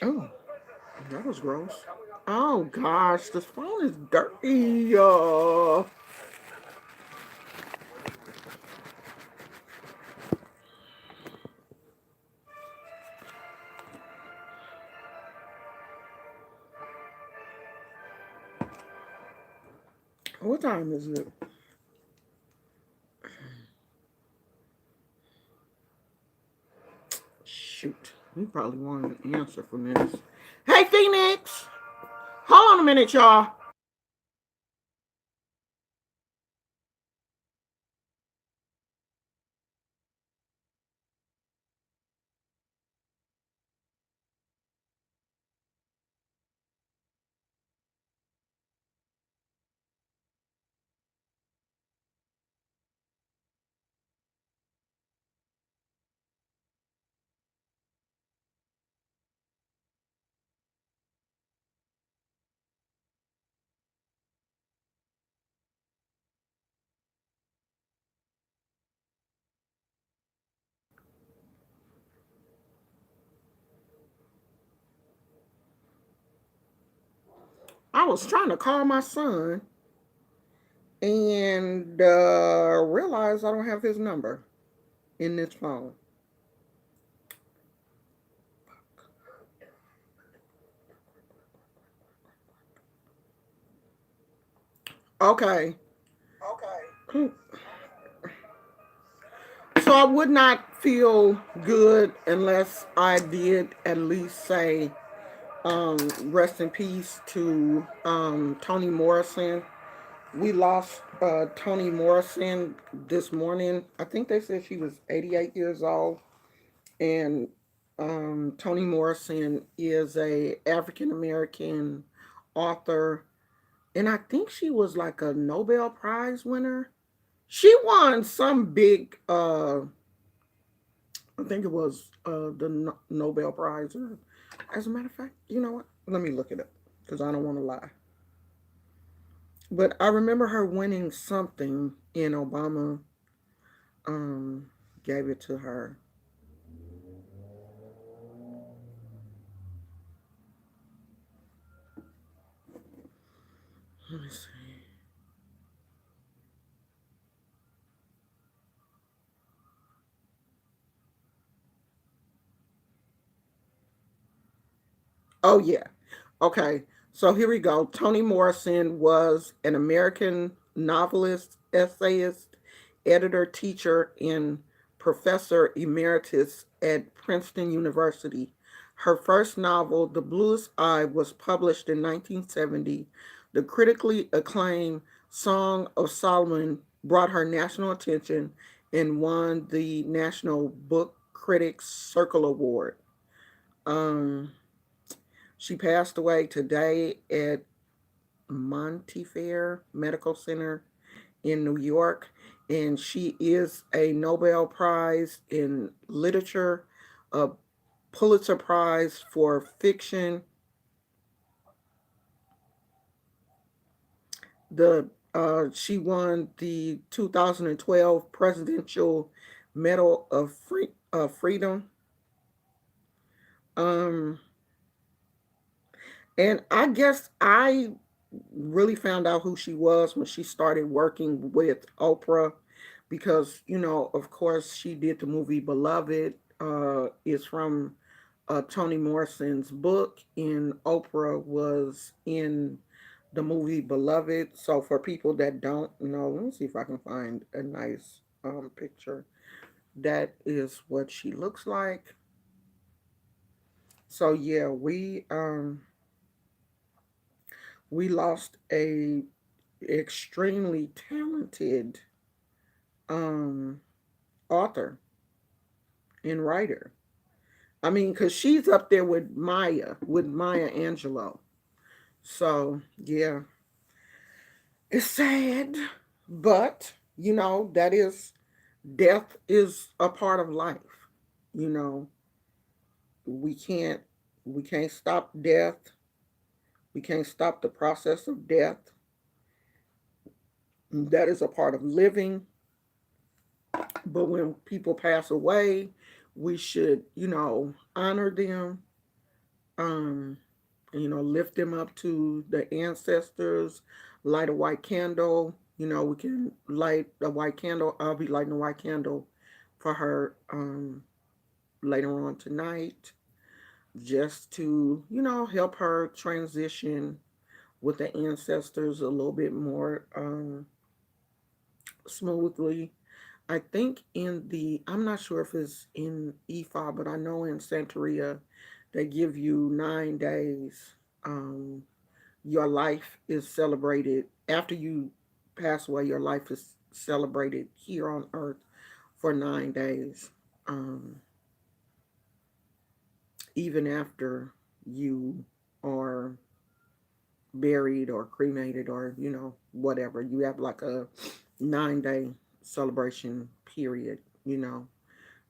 Oh, that was gross. Oh gosh, this phone is dirty. What time is it? Shoot, you probably wanted an answer from this. Hey, Phoenix, hold on a minute, y'all. I was trying to call my son and realized I don't have his number in this phone. Okay. So I would not feel good unless I did at least say rest in peace to Toni Morrison. We lost Toni Morrison this morning. I think they said she was 88 years old. And Toni Morrison is a African American author, and I think she was like a Nobel Prize winner. She won some big, I think it was the Nobel Prize. As a matter of fact, you know what? Let me look it up because I don't want to lie. But I remember her winning something, and Obama um, gave it to her. Let me see. Oh yeah. Okay. So here we go. Toni Morrison was an American novelist, essayist, editor, teacher, and professor emeritus at Princeton University. Her first novel, The Bluest Eye, was published in 1970. The critically acclaimed Song of Solomon brought her national attention and won the National Book Critics Circle Award. Um, she passed away today at Montefiore Medical Center in New York, and she is a Nobel Prize in Literature, a Pulitzer Prize for Fiction, the she won the 2012 Presidential Medal of Freedom. Um, and I guess I really found out who she was when she started working with Oprah because, of course, she did the movie Beloved. It's from Toni Morrison's book, and Oprah was in the movie Beloved. So, for people that don't know, let me see if I can find a nice picture. That is what she looks like. So, yeah, we lost a extremely talented um, author and writer. I mean, because she's up there with Maya Angelou. So, yeah, it's sad, but, that is, death is a part of life. You know, we can't, we can't stop death. We can't stop the process of death. That is a part of living. But when people pass away, we should, honor them, um, lift them up to the ancestors, light a white candle. We can light a white candle. I'll be lighting a white candle for her later on tonight, just to, help her transition with the ancestors a little bit more smoothly. I think I'm not sure if it's in EFA, but I know in Santeria, they give you 9 days. Um, your life is celebrated after you pass away. Your life is celebrated here on Earth for 9 days, um, even after you are buried or cremated or whatever. You have like a 9 day celebration period.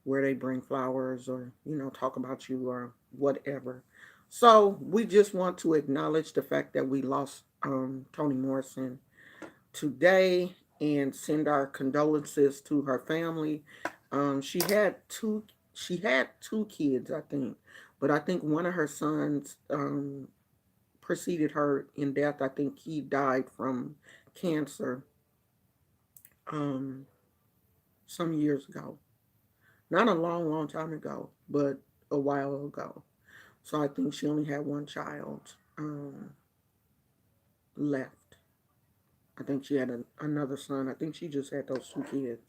Where they bring flowers or talk about you or whatever. So we just want to acknowledge the fact that we lost Toni Morrison today and send our condolences to her family. She had two kids, I think, but I think one of her sons preceded her in death. I think he died from cancer um, some years ago. Not a long, long time ago, but a while ago. So I think she only had one child left. I think she had another son. I think she just had those two kids.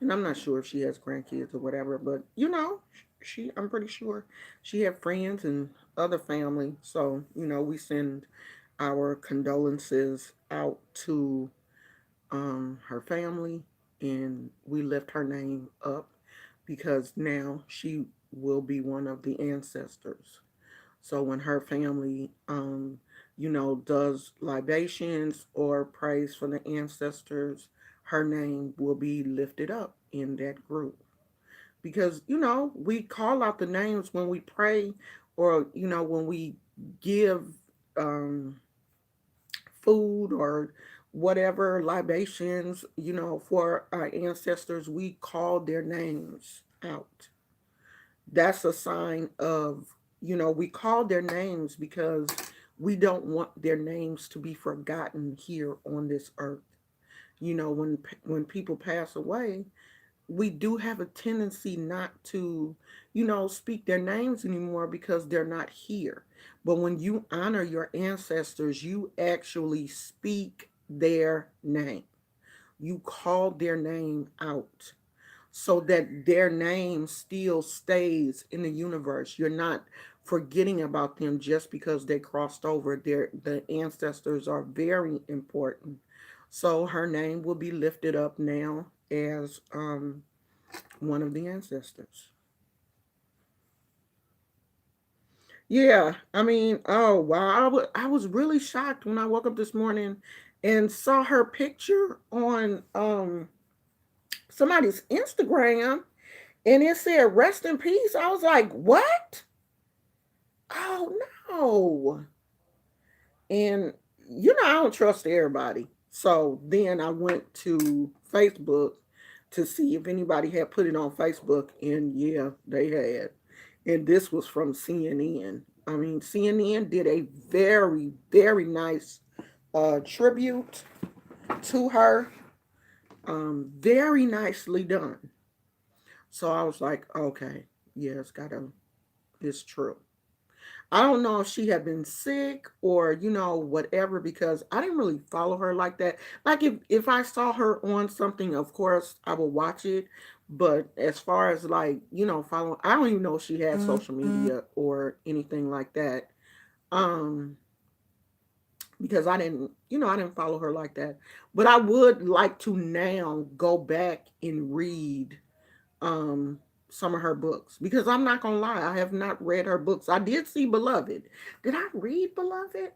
And I'm not sure if she has grandkids or whatever, but I'm pretty sure she had friends and other family. So, we send our condolences out to her family, and we lift her name up because now she will be one of the ancestors. So when her family, does libations or prays for the ancestors, her name will be lifted up in that group. Because, we call out the names when we pray or, when we give um, food or whatever libations, for our ancestors, we call their names out. That's a sign of, we call their names because we don't want their names to be forgotten here on this earth. When people pass away, we do have a tendency not to, speak their names anymore because they're not here. But when you honor your ancestors, you actually speak their name. You call their name out so that their name still stays in the universe. You're not forgetting about them just because they crossed over. The ancestors are very important. So her name will be lifted up now as one of the ancestors. Yeah, I mean, oh wow, I was really shocked when I woke up this morning and saw her picture on somebody's Instagram, and it said "Rest in peace." I was like, "What? Oh no!" And I don't trust everybody, so then I went to Facebook to see if anybody had put it on Facebook, and yeah, they had. And this was from CNN. I mean, CNN did a very, very nice tribute to her. Very nicely done. So I was like, okay, yeah, it's true. I don't know if she had been sick or whatever, because I didn't really follow her like that. Like if I saw her on something, of course I would watch it. But as far as like following, I don't even know if she had social media or anything like that. Um, because I didn't follow her like that. But I would like to now go back and read um some of her books, because I'm not gonna lie, I have not read her books. I did see Beloved. Did I read Beloved?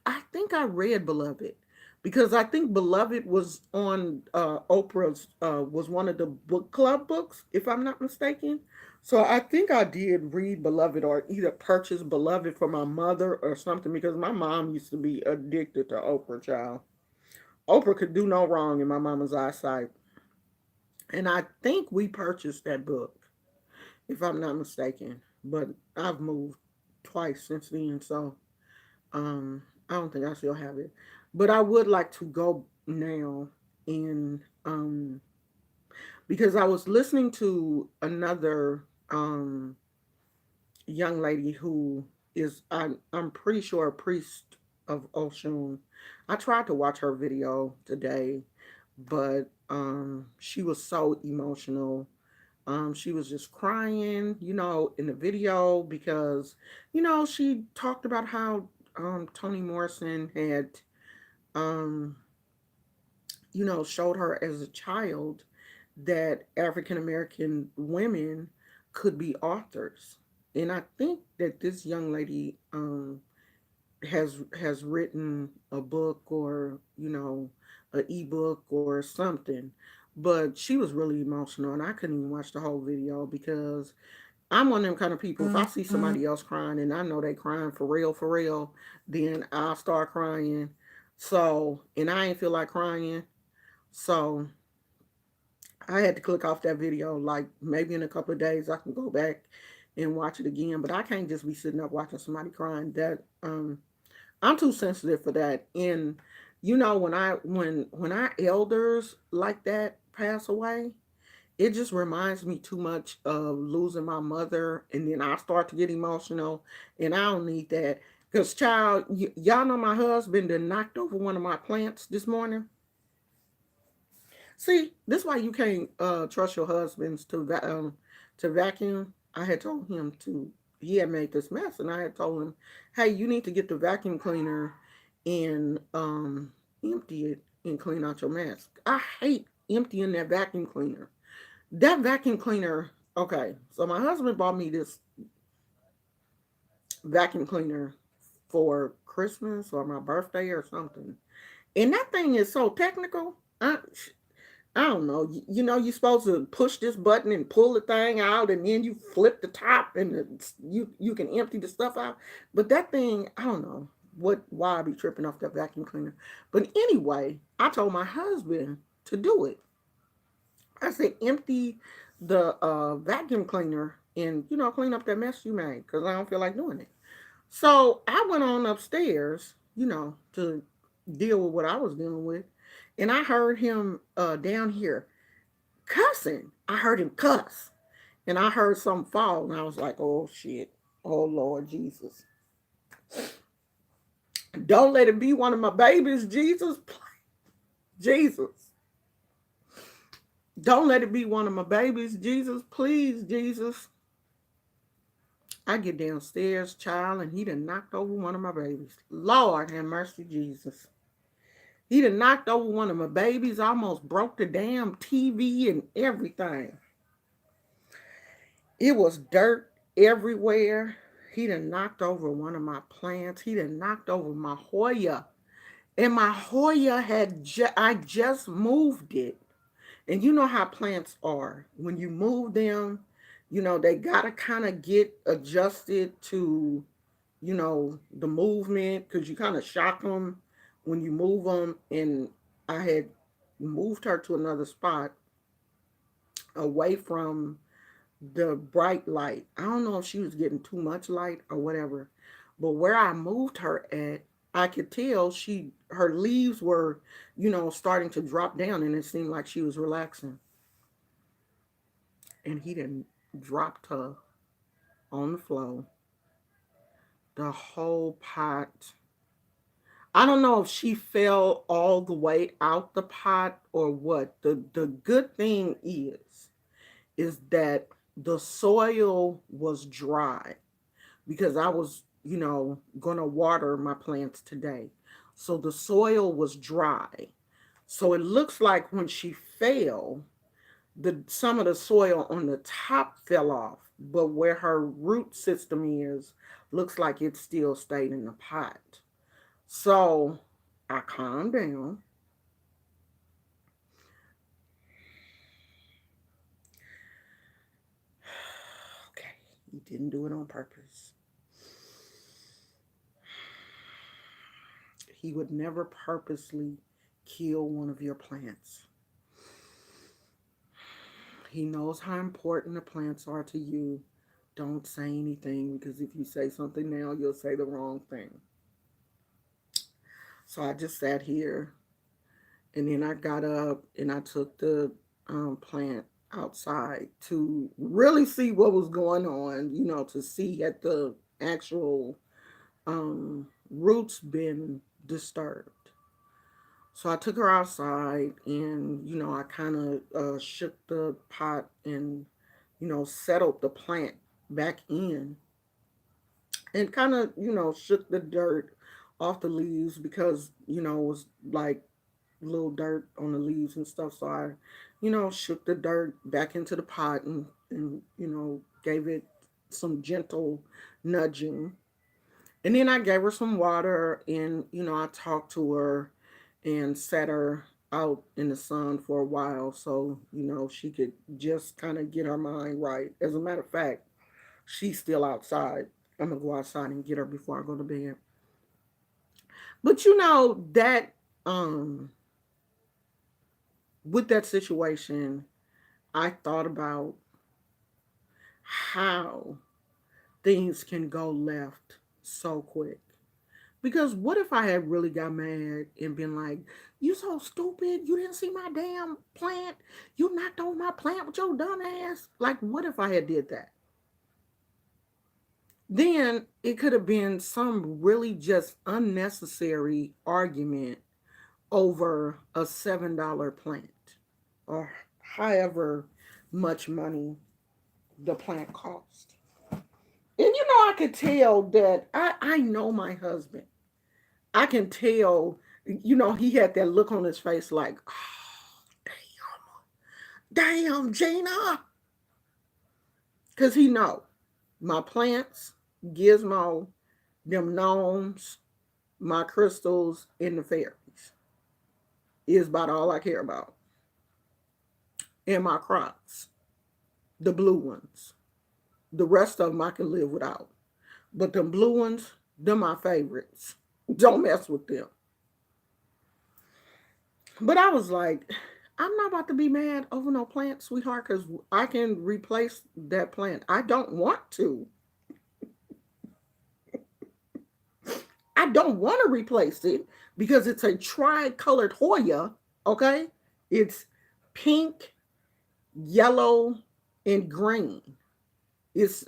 I think I read Beloved, because I think Beloved was on Oprah's was one of the book club books, if I'm not mistaken. So I think I did read Beloved, or either purchase Beloved for my mother or something, because my mom used to be addicted to Oprah, child. Oprah could do no wrong in my mama's eyesight. And I think we purchased that book, if I'm not mistaken. But I've moved twice since then, so I don't think I still have it. But I would like to go now and because I was listening to another young lady who is I'm pretty sure a priest of Oshun. I tried to watch her video today, but she was so emotional. She was just crying, in the video because, she talked about how Toni Morrison had um, showed her as a child that African American women could be authors. And I think that this young lady has written a book or an ebook or something, but she was really emotional, and I couldn't even watch the whole video because I'm one of them kind of people. If I see somebody else crying and I know they crying for real, then I'll start crying. So, and I ain't feel like crying, so I had to click off that video. Like maybe in a couple of days, I can go back and watch it again. But I can't just be sitting up watching somebody crying. That I'm too sensitive for that. And when our elders like that pass away, it just reminds me too much of losing my mother, and then I start to get emotional, and I don't need that. Cause child, y'all know my husband done knocked over one of my plants this morning. See, this is why you can't trust your husbands to vacuum. I had told him to. He had made this mess, and I had told him, "Hey, you need to get the vacuum cleaner and empty it and clean out your mess." I hate emptying that vacuum cleaner. That vacuum cleaner. Okay, so my husband bought me this vacuum cleaner for Christmas or my birthday or something, and that thing is so technical. I don't know. You're supposed to push this button and pull the thing out, and then you flip the top, and you can empty the stuff out. But that thing, I don't know why I be tripping off that vacuum cleaner. But anyway, I told my husband to do it. I said empty the vacuum cleaner and clean up that mess you made because I don't feel like doing it. So I went on upstairs, to deal with what I was dealing with, and I heard him down here cussing. I heard him cuss, and I heard something fall, and I was like, "Oh shit! Oh Lord Jesus! Don't let it be one of my babies, Jesus! Jesus! Don't let it be one of my babies, Jesus! Please, Jesus!" I get downstairs, child, and he done knocked over one of my babies. Lord have mercy, Jesus! He done knocked over one of my babies, almost broke the damn TV and everything. It was dirt everywhere. He done knocked over one of my plants. He done knocked over my Hoya. And my Hoya I just moved it. And you know how plants are. When you move them, they got to kind of get adjusted to, the movement because you kind of shock them when you move them. And I had moved her to another spot away from the bright light. I don't know if she was getting too much light or whatever, but where I moved her at, I could tell her leaves were, starting to drop down, and it seemed like she was relaxing. And he then dropped her on the floor. The whole pot. I don't know if she fell all the way out the pot or what. The good thing is that the soil was dry because I was, going to water my plants today. So the soil was dry. So it looks like when she fell, the some of the soil on the top fell off, but where her root system is, looks like it still stayed in the pot. So I calmed down. Okay, he didn't do it on purpose. He would never purposely kill one of your plants. He knows how important the plants are to you. Don't say anything because if you say something now, you'll say the wrong thing. So I just sat here and then I got up and I took the plant outside to really see what was going on, to see had the actual roots been disturbed. So I took her outside and, I kind of shook the pot and, settled the plant back in and kind of, shook the dirt off the leaves because, it was like little dirt on the leaves and stuff. So I, shook the dirt back into the pot and gave it some gentle nudging. And then I gave her some water and, I talked to her and sat her out in the sun for a while so, she could just kind of get her mind right. As a matter of fact, she's still outside. I'm going to go outside and get her before I go to bed. But that with that situation, I thought about how things can go left so quick. Because what if I had really got mad and been like, you so stupid, you didn't see my damn plant, you knocked over my plant with your dumb ass? Like, what if I had did that? Then it could have been some really just unnecessary argument over a $7 plant or however much money the plant cost. And I could tell that I know my husband. I can tell, he had that look on his face like, oh, damn, Gina. Because he know my plants, Gizmo, them gnomes, my crystals, and the fairies is about all I care about. And my crops, the blue ones. The rest of them I can live without. But the blue ones, they're my favorites. Don't mess with them. But I was like, I'm not about to be mad over no plant, sweetheart, because I can replace that plant. I don't want to. I don't want to replace it because it's a tri-colored Hoya, okay? It's pink, yellow, and green.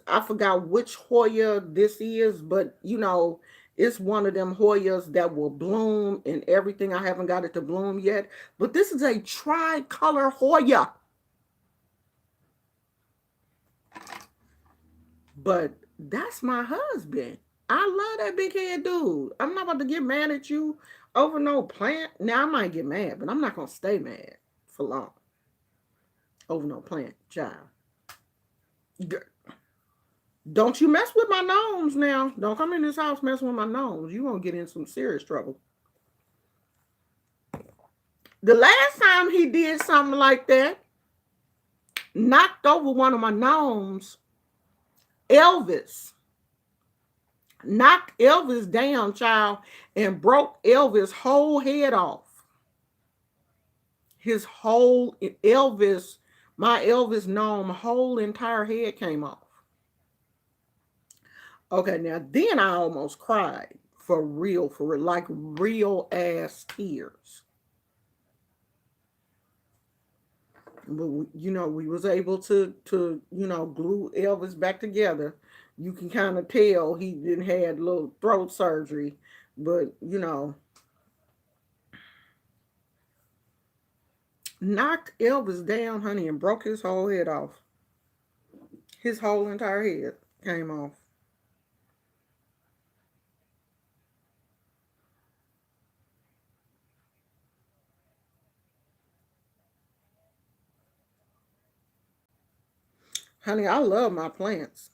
I forgot which Hoya this is, but it's one of them Hoyas that will bloom and everything. I haven't got it to bloom yet, but this is a tri-color Hoya. But that's my husband. I love that big head dude. I'm not about to get mad at you over no plant. Now I might get mad, but I'm not gonna stay mad for long over no plant, child. Don't you mess with my gnomes now. Don't come in this house messing with my gnomes. You're going to get in some serious trouble. The last time he did something like that, knocked over one of my gnomes, Elvis. Knocked Elvis down, child, and broke Elvis' whole head off. His whole Elvis, my Elvis gnome, whole entire head came off. Okay, now then I almost cried for real, like real ass tears. But we was able to glue Elvis back together. You can kind of tell he didn't had little throat surgery, but knocked Elvis down, honey, and broke his whole head off. His whole entire head came off. Honey, I love my plants.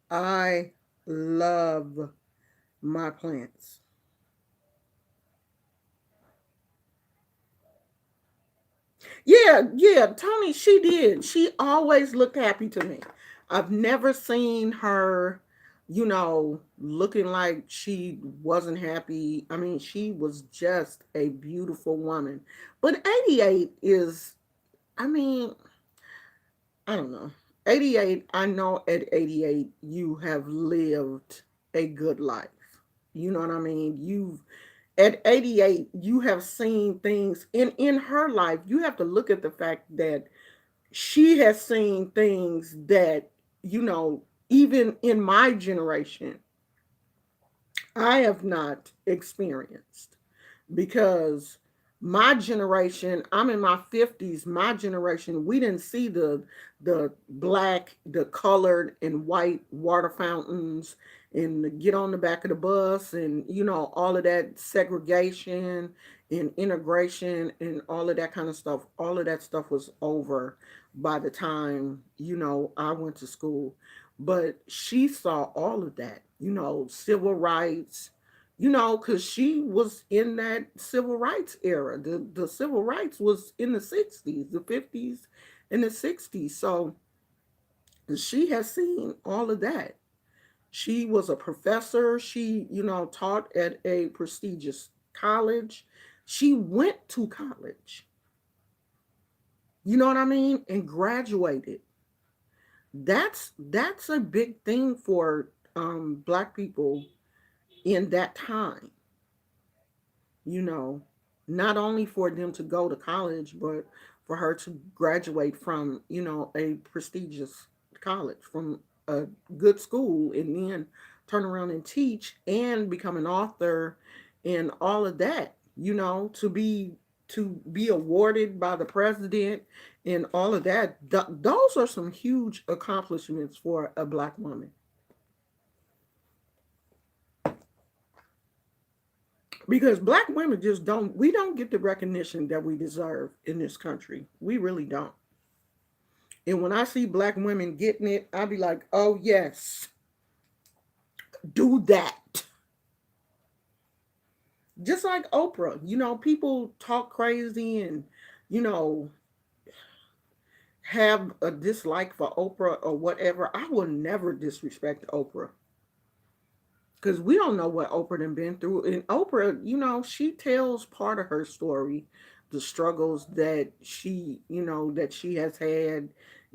I love my plants. Yeah, Toni, she did. She always looked happy to me. I've never seen her looking like she wasn't happy. I mean, she was just a beautiful woman. But 88 is, I mean, I don't know. 88, I know at 88 you have lived a good life. You know what I mean? You've At 88 you have seen things in her life. You have to look at the fact that she has seen things that, you know, even in my generation I have not experienced, because my generation, I'm in my 50s, my generation, we didn't see the black, the colored and white water fountains, and the get on the back of the bus, and all of that segregation and integration and all of that kind of stuff. All of that stuff was over by the time I went to school. But she saw all of that, civil rights, because she was in that civil rights era. The civil rights was in the 60s, the 50s, and the 60s. So she has seen all of that. She was a professor. She, taught at a prestigious college. She went to college, you know what I mean, and graduated. That's a big thing for black people in that time, you know, not only for them to go to college, but for her to graduate from, a prestigious college, from a good school, and then turn around and teach and become an author and all of that, to be awarded by the president and all of that. Those are some huge accomplishments for a black woman, because black women just don't get the recognition that we deserve in this country. We really don't. And when I see black women getting it, I be like, oh yes, do that. Just like Oprah, people talk crazy and, you know have a dislike for Oprah or whatever. I will never disrespect Oprah, because we don't know what Oprah done been through. And Oprah, she tells part of her story, the struggles that she has had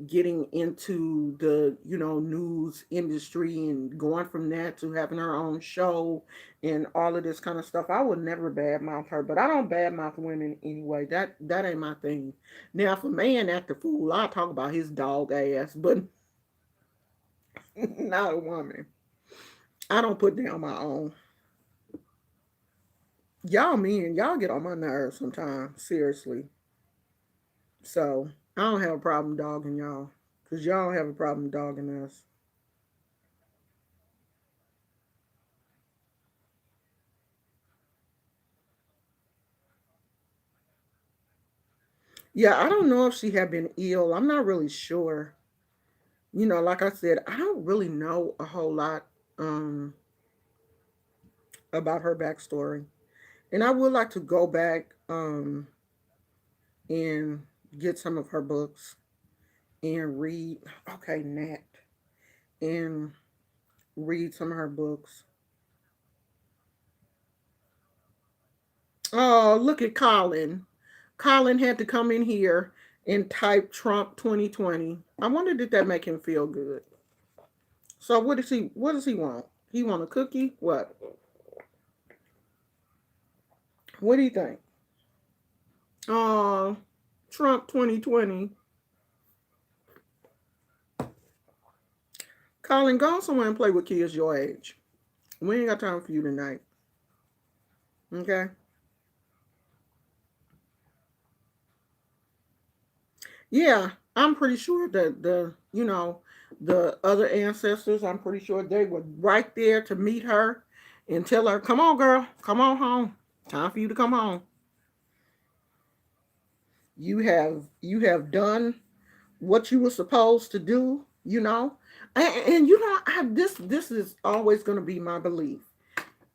getting into the, news industry, and going from that to having her own show and all of this kind of stuff. I would never badmouth her, but I don't badmouth women anyway. That ain't my thing. Now, if a man act a fool, I'll talk about his dog ass, but not a woman. I don't put down my own. Y'all men, y'all get on my nerves sometimes, seriously. So I don't have a problem dogging y'all, because y'all don't have a problem dogging us. Yeah, I don't know if she had been ill. I'm not really sure. Like I said, I don't really know a whole lot um, about her backstory. And I would like to go back and get some of her books and read. Okay, Nat. And read some of her books. Oh, look at Colin. Colin had to come in here and type Trump 2020. I wonder, did that make him feel good? So what does he want? He want a cookie? What? What do you think? Oh, Trump 2020. Colin, go somewhere and play with kids your age. We ain't got time for you tonight. Okay? Yeah, I'm pretty sure that the other ancestors, I'm pretty sure they were right there to meet her and tell her, "Come on, girl, come on home. Time for you to come home. You have done what you were supposed to do." And this is always going to be my belief.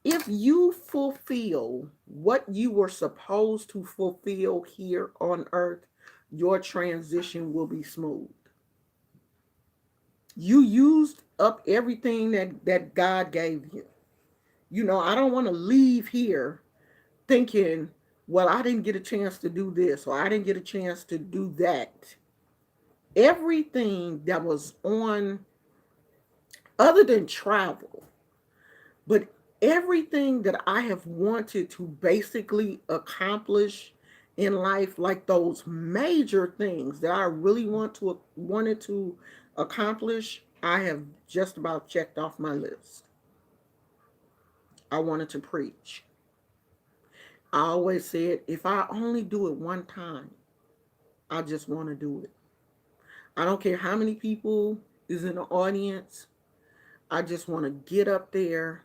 If you fulfill what you were supposed to fulfill here on earth, your transition will be smooth. You used up everything that God gave you. I don't want to leave here thinking, well, I didn't get a chance to do this or I didn't get a chance to do that. Everything that was on, other than travel, but everything that I have wanted to basically accomplish in life, like those major things that I really wanted to accomplish, I have just about checked off my list. I wanted to preach. I always said, if I only do it one time, I just want to do it. I don't care how many people is in the audience. I just want to get up there,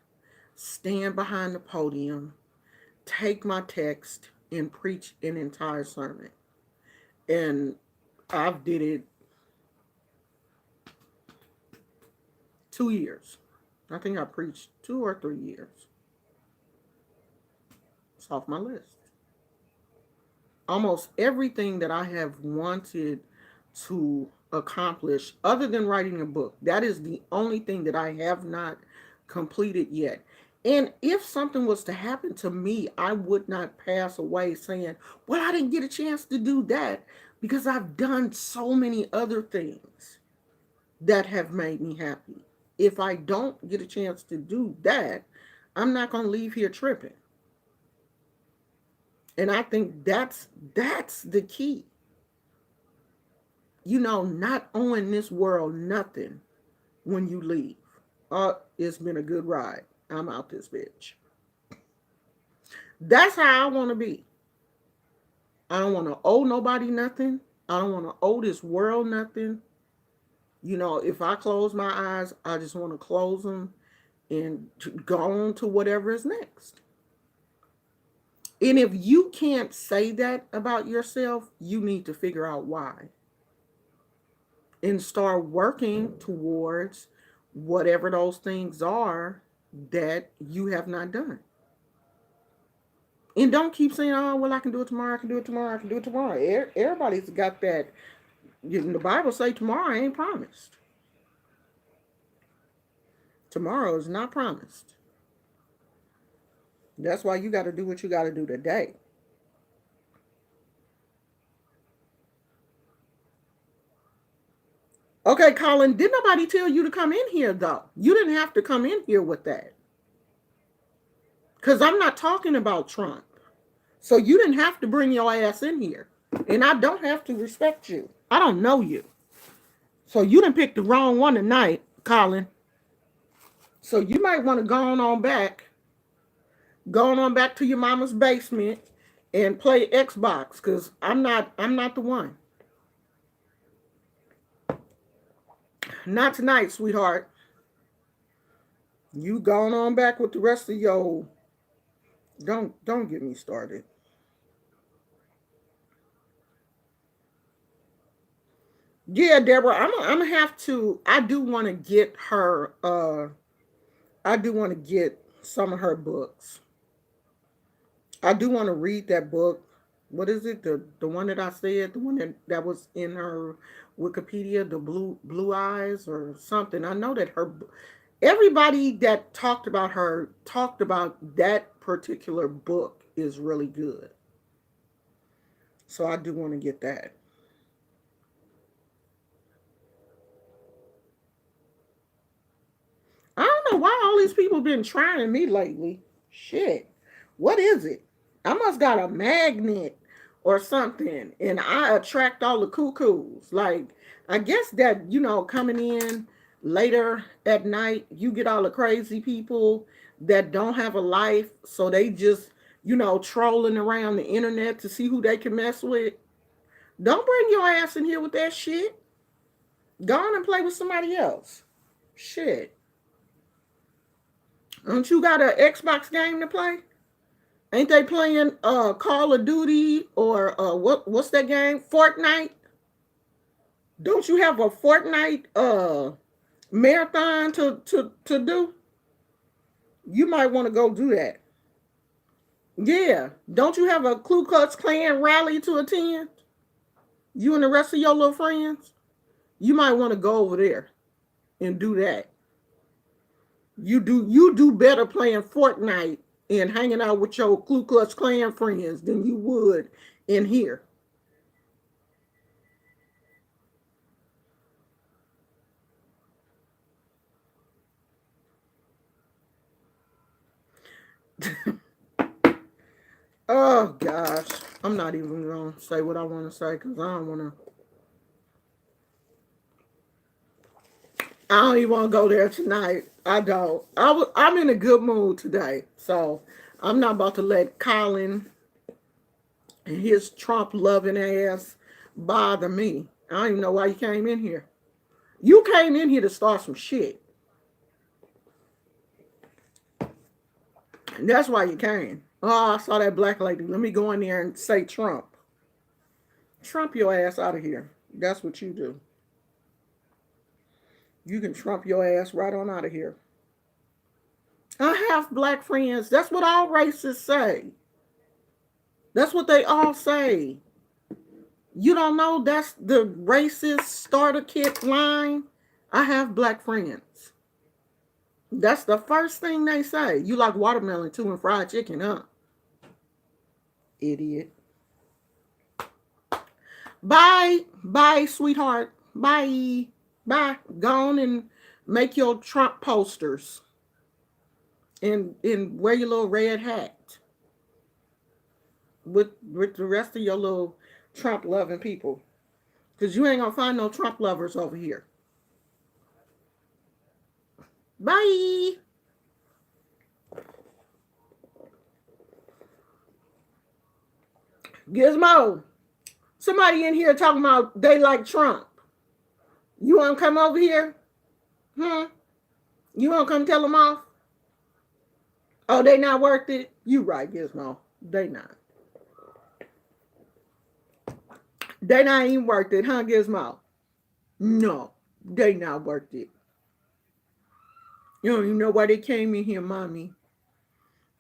stand behind the podium, take my text, and preach an entire sermon. And I've did it 2 years. I think I preached 2 or 3 years. It's off my list. Almost everything that I have wanted to accomplish, other than writing a book, that is the only thing that I have not completed yet. And if something was to happen to me, I would not pass away saying, well, I didn't get a chance to do that, because I've done so many other things that have made me happy. If I don't get a chance to do that, I'm not going to leave here tripping. And I think that's the key. Not owing this world nothing when you leave. It's been a good ride. I'm out this bitch. That's how I want to be. I don't want to owe nobody nothing. I don't want to owe this world nothing. If I close my eyes, I just want to close them and go on to whatever is next. And if you can't say that about yourself, you need to figure out why. And start working towards whatever those things are that you have not done. And don't keep saying, oh, well, I can do it tomorrow, I can do it tomorrow, I can do it tomorrow. Everybody's got that. The Bible say tomorrow ain't promised. Tomorrow is not promised. That's why you got to do what you got to do today. Okay, Colin, did nobody tell you to come in here, though? You didn't have to come in here with that. Because I'm not talking about Trump. So you didn't have to bring your ass in here. And I don't have to respect you. I don't know you. So you didn't pick the wrong one tonight, Colin. So you might want to go on back. Go on back to your mama's basement and play Xbox. Because I'm not the one. Not tonight, sweetheart. You going on back with the rest of your. Don't get me started. Yeah, Deborah, I'm gonna have to. I do want to get her. I do want to get some of her books. I do want to read that book. What is it? The one that I said, the one that was in her Wikipedia, the blue eyes or something. I know that everybody that talked about her talked about that particular book is really good. So I do want to get that. I don't know why all these people been trying me lately. Shit. What is it? I must got a magnet or something, and I attract all the cuckoos. Like, I guess that, coming in later at night, you get all the crazy people that don't have a life, so they just, trolling around the internet to see who they can mess with. Don't bring your ass in here with that shit. Go on and play with somebody else. Shit. Don't you got an Xbox game to play? Ain't they playing Call of Duty or what's that game? Fortnite? Don't you have a Fortnite marathon to do? You might want to go do that. Yeah. Don't you have a Ku Klux Klan rally to attend? You and the rest of your little friends? You might want to go over there. and do that. You do better playing Fortnite and hanging out with your Ku Klux Klan friends than you would in here. Oh gosh, I'm not even gonna say what I want to say because I don't want to. I don't even want to go there tonight. I don't. I'm in a good mood today, so I'm not about to let Colin and his Trump loving ass bother me. I don't even know why you came in here. You came in here to start some shit. And that's why you came. Oh, I saw that black lady. Let me go in there and say Trump. Trump your ass out of here. That's what you do. You can Trump your ass right on out of here. I have black friends. That's what all racists say. That's what they all say. You don't know that's the racist starter kit line? I have black friends. That's the first thing they say. You like watermelon too and fried chicken, huh? Idiot. Bye. Bye, sweetheart. Bye. Bye. Go on and make your Trump posters and wear your little red hat with the rest of your little Trump loving people. Because you ain't gonna find no Trump lovers over here. Bye. Gizmo. Somebody in here talking about they like Trump. You want to come over here? Hmm? You want to come tell them off? Oh, they not worth it? You right, Gizmo. They not. They not even worth it, huh, Gizmo? No, they not worth it. You don't even know why they came in here, mommy.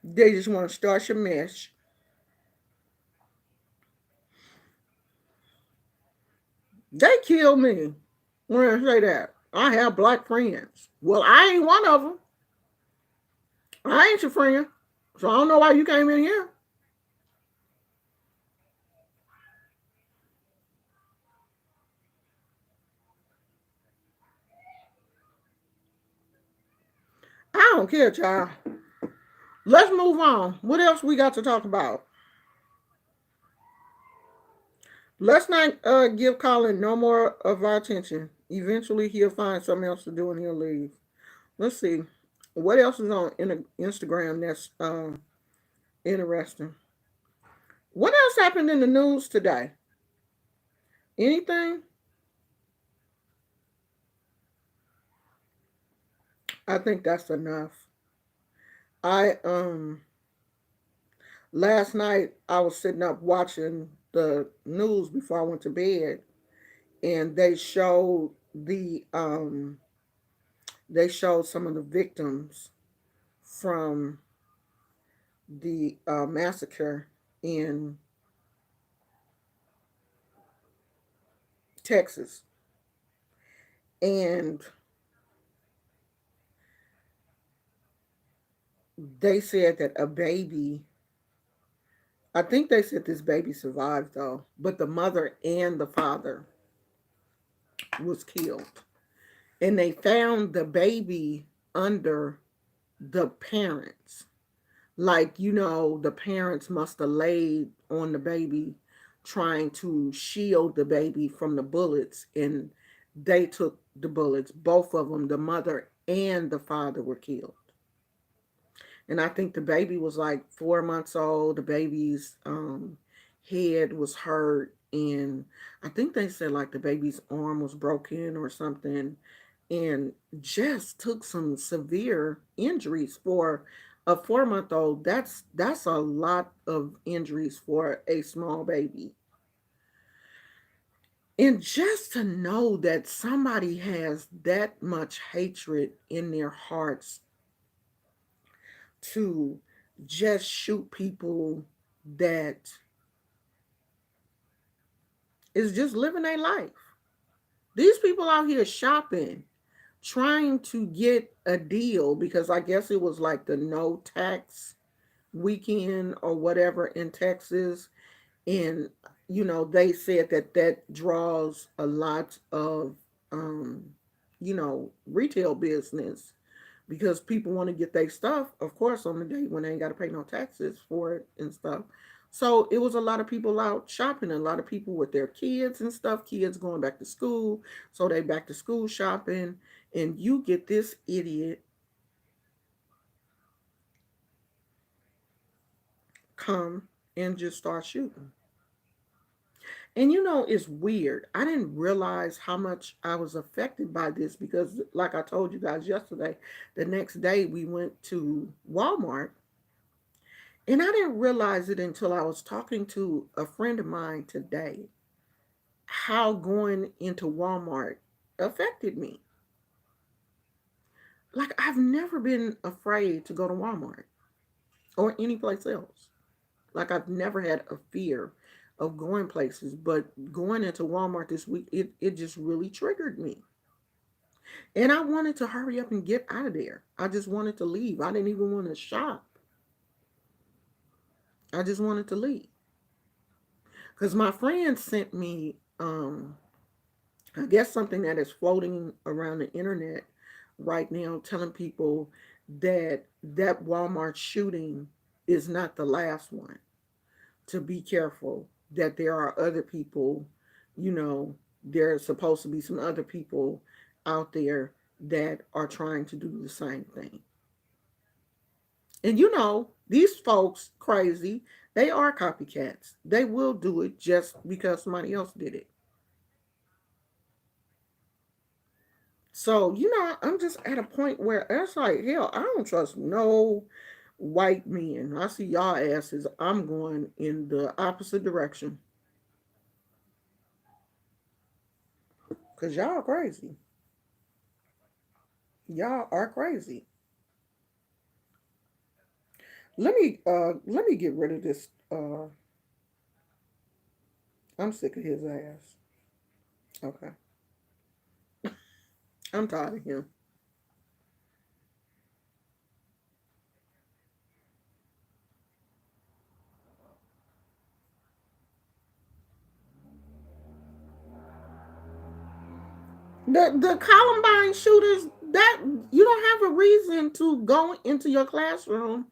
They just want to start your mess. They kill me when I say that. I have black friends. Well, I ain't one of them. I ain't your friend. So I don't know why you came in here. I don't care, child. Let's move on. What else we got to talk about? Let's not give Colin no more of our attention. Eventually, he'll find something else to do and he'll leave. Let's see. What else is on Instagram that's interesting? What else happened in the news today? Anything? I think that's enough. I last night I was sitting up watching the news before I went to bed, and they showed some of the victims from the massacre in Texas, and they said that a baby. I think they said this baby survived though, but the mother and the father was killed, and they found the baby under the parents. Like, the parents must have laid on the baby trying to shield the baby from the bullets, and they took the bullets. Both of them, the mother and the father, were killed. And I think the baby was like 4 months old. The baby's head was hurt, and I think they said like the baby's arm was broken or something, and just took some severe injuries for a 4 month old. That's a lot of injuries for a small baby. And just to know that somebody has that much hatred in their hearts to just shoot people that is just living their life. These people out here shopping trying to get a deal because I guess it was like the no tax weekend or whatever in Texas. And, they said that that draws a lot of, um, retail business because people want to get their stuff, of course, on the day when they ain't got to pay no taxes for it and stuff. So it was a lot of people out shopping, a lot of people with their kids and stuff, kids going back to school. So they back to school shopping. And you get this idiot come and just start shooting. And it's weird. I didn't realize how much I was affected by this because, like I told you guys yesterday, the next day we went to Walmart. And I didn't realize it until I was talking to a friend of mine today how going into Walmart affected me. Like, I've never been afraid to go to Walmart or any place else. Like, I've never had a fear of going places, but going into Walmart this week, it just really triggered me. And I wanted to hurry up and get out of there. I just wanted to leave. I didn't even want to shop. I just wanted to leave. Because my friend sent me, I guess, something that is floating around the internet right now, telling people that that Walmart shooting is not the last one. To be careful that there are other people, you know, there's supposed to be some other people out there that are trying to do the same thing. And these folks crazy, they are copycats. They will do it just because somebody else did it. So, I'm just at a point where it's like, hell, I don't trust no white men. I see y'all asses. I'm going in the opposite direction. Because y'all crazy. Y'all are crazy. Let me get rid of this. I'm sick of his ass. Okay. I'm tired of him. The Columbine shooters, that you don't have a reason to go into your classroom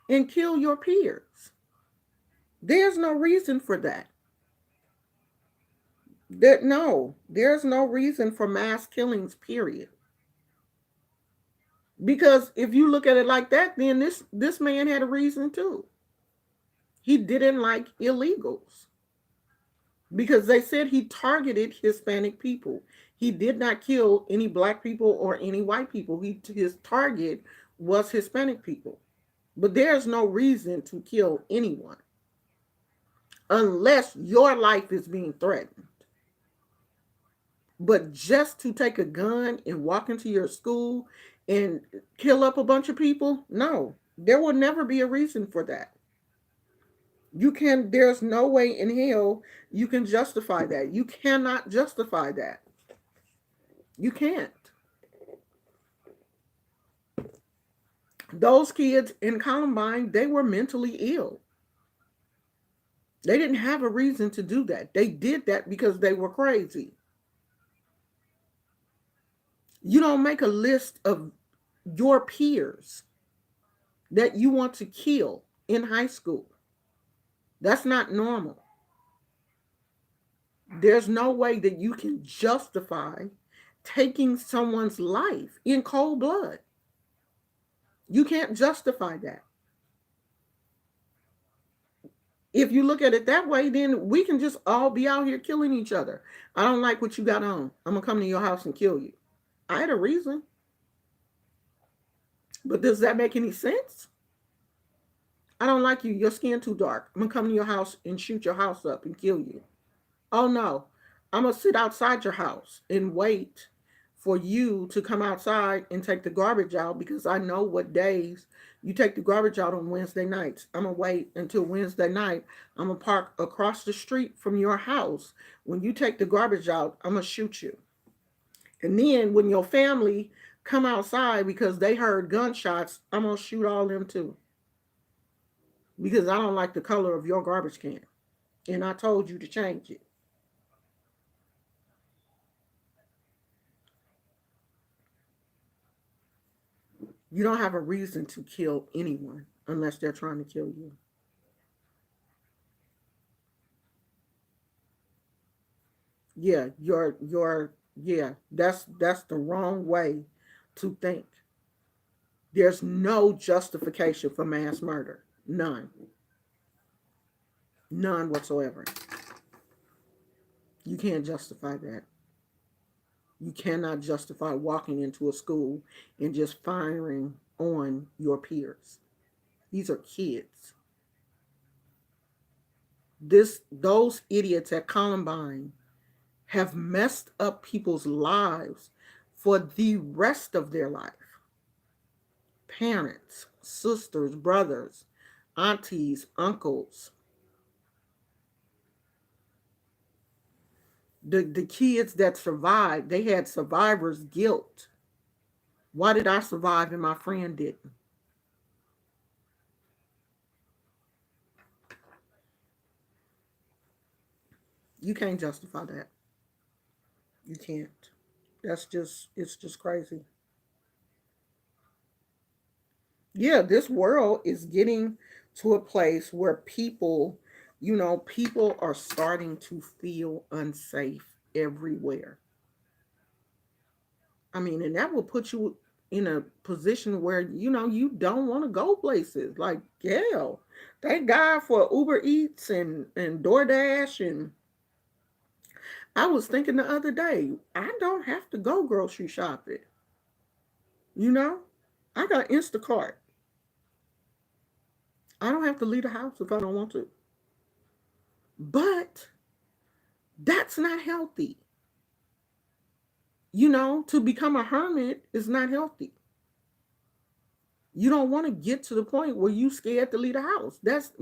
and kill your peers. There's no reason for that. There's no reason for mass killings, period. Because if you look at it like that, then this man had a reason too. He didn't like illegals because they said he targeted Hispanic people. He did not kill any black people or any white people. His target was Hispanic people. But there's no reason to kill anyone unless your life is being threatened. But just to take a gun and walk into your school and kill up a bunch of people, no, there will never be a reason for that. There's no way in hell you can justify that. You cannot justify that. You can't. Those kids in Columbine, they were mentally ill. They didn't have a reason to do that. They did that because they were crazy. You don't make a list of your peers that you want to kill in high school. That's not normal. There's no way that you can justify taking someone's life in cold blood. You can't justify that. If you look at it that way, then we can just all be out here killing each other. I don't like what you got on. I'm going to come to your house and kill you. I had a reason. But does that make any sense? I don't like you. Your skin too dark. I'm going to come to your house and shoot your house up and kill you. Oh no, I'm going to sit outside your house and wait for you to come outside and take the garbage out because I know what days you take the garbage out on Wednesday nights. I'm going to wait until Wednesday night. I'm going to park across the street from your house. When you take the garbage out, I'm going to shoot you. And then when your family come outside because they heard gunshots, I'm gonna shoot all them too. Because I don't like the color of your garbage can. And I told you to change it. You don't have a reason to kill anyone unless they're trying to kill you. Yeah, yeah, that's the wrong way to think. There's no justification for mass murder. None. None whatsoever. You can't justify that. You cannot justify walking into a school and just firing on your peers. These are kids. Those idiots at Columbine have messed up people's lives for the rest of their life. Parents, sisters, brothers, aunties, uncles. The kids that survived, they had survivor's guilt. Why did I survive and my friend didn't? You can't justify that. You can't. It's just crazy. Yeah, this world is getting to a place where people are starting to feel unsafe everywhere. I mean, and that will put you in a position where, you don't want to go places. Like, yeah, thank God for Uber Eats and DoorDash. And I was thinking the other day, I don't have to go grocery shopping. You know, I got Instacart. I don't have to leave the house if I don't want to. But that's not healthy. To become a hermit is not healthy. You don't want to get to the point where you scared to leave the house. That's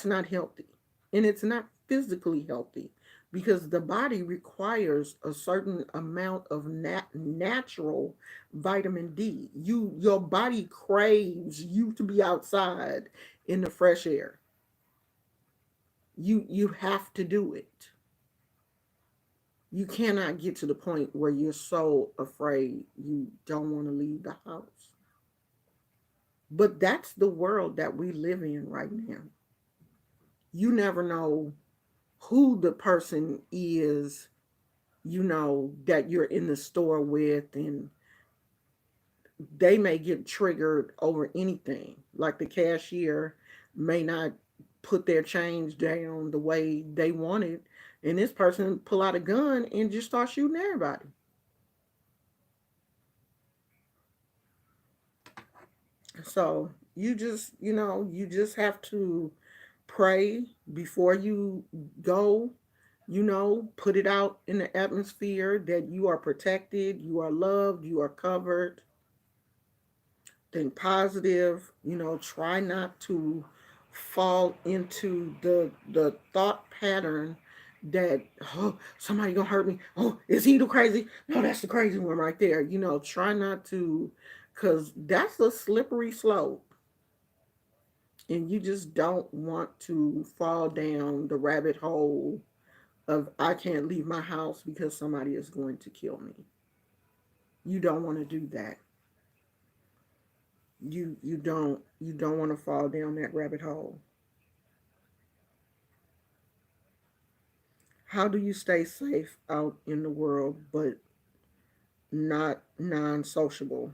not healthy. And it's not physically healthy because the body requires a certain amount of natural vitamin D. Your body craves you to be outside in the fresh air. You have to do it. You cannot get to the point where you're so afraid you don't want to leave the house. But that's the world that we live in right now. You never know who the person is, that you're in the store with, and they may get triggered over anything. Like the cashier may not put their change down the way they want it, and this person pull out a gun and just start shooting everybody. So you just have to pray before you go, put it out in the atmosphere that you are protected, you are loved, you are covered. Think positive, try not to fall into the thought pattern that, oh, somebody gonna hurt me. Oh, is he the crazy? No, that's the crazy one right there. Try not to, because that's a slippery slope. And you just don't want to fall down the rabbit hole of I can't leave my house because somebody is going to kill me. You don't want to do that. You don't want to fall down that rabbit hole. How do you stay safe out in the world but not non-sociable?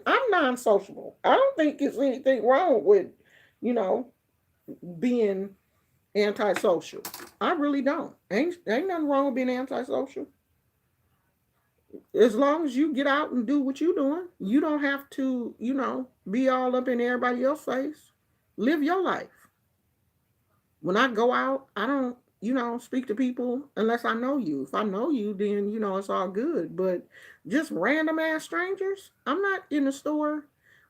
I'm non-sociable. I don't think there's anything wrong with, you know, being antisocial. I really don't. Ain't nothing wrong with being antisocial. As long as you get out and do what you're doing, you don't have to, be all up in everybody else's face. Live your life. When I go out, I don't, speak to people unless I know you. If I know you, then, it's all good. But just random ass strangers, I'm not in the store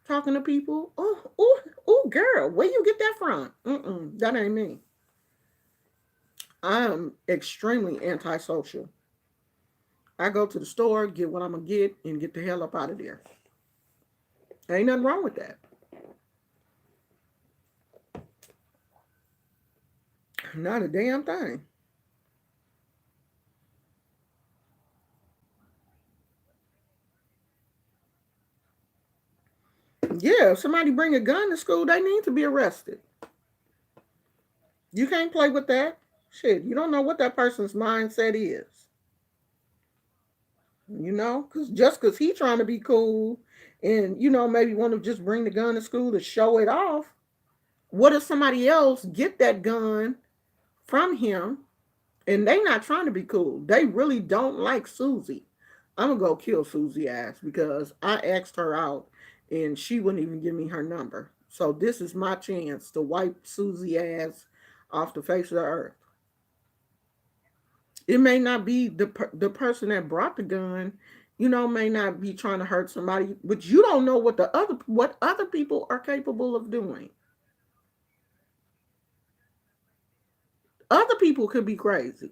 talking to people. Oh, girl, where you get that from? That ain't me. I'm extremely antisocial. I go to the store, get what I'm gonna get, and get the hell up out of there. Ain't nothing wrong with that. Not a damn thing. Yeah, if somebody bring a gun to school, they need to be arrested. You can't play with that. Shit, you don't know what that person's mindset is. Because just because he trying to be cool and, maybe want to just bring the gun to school to show it off, what if somebody else get that gun from him and they not trying to be cool? They really don't like Susie. I'm going to go kill Susie ass because I asked her out and she wouldn't even give me her number. So this is my chance to wipe Susie ass off the face of the earth. It may not be the person that brought the gun, may not be trying to hurt somebody, but you don't know what other people are capable of doing. Other people could be crazy.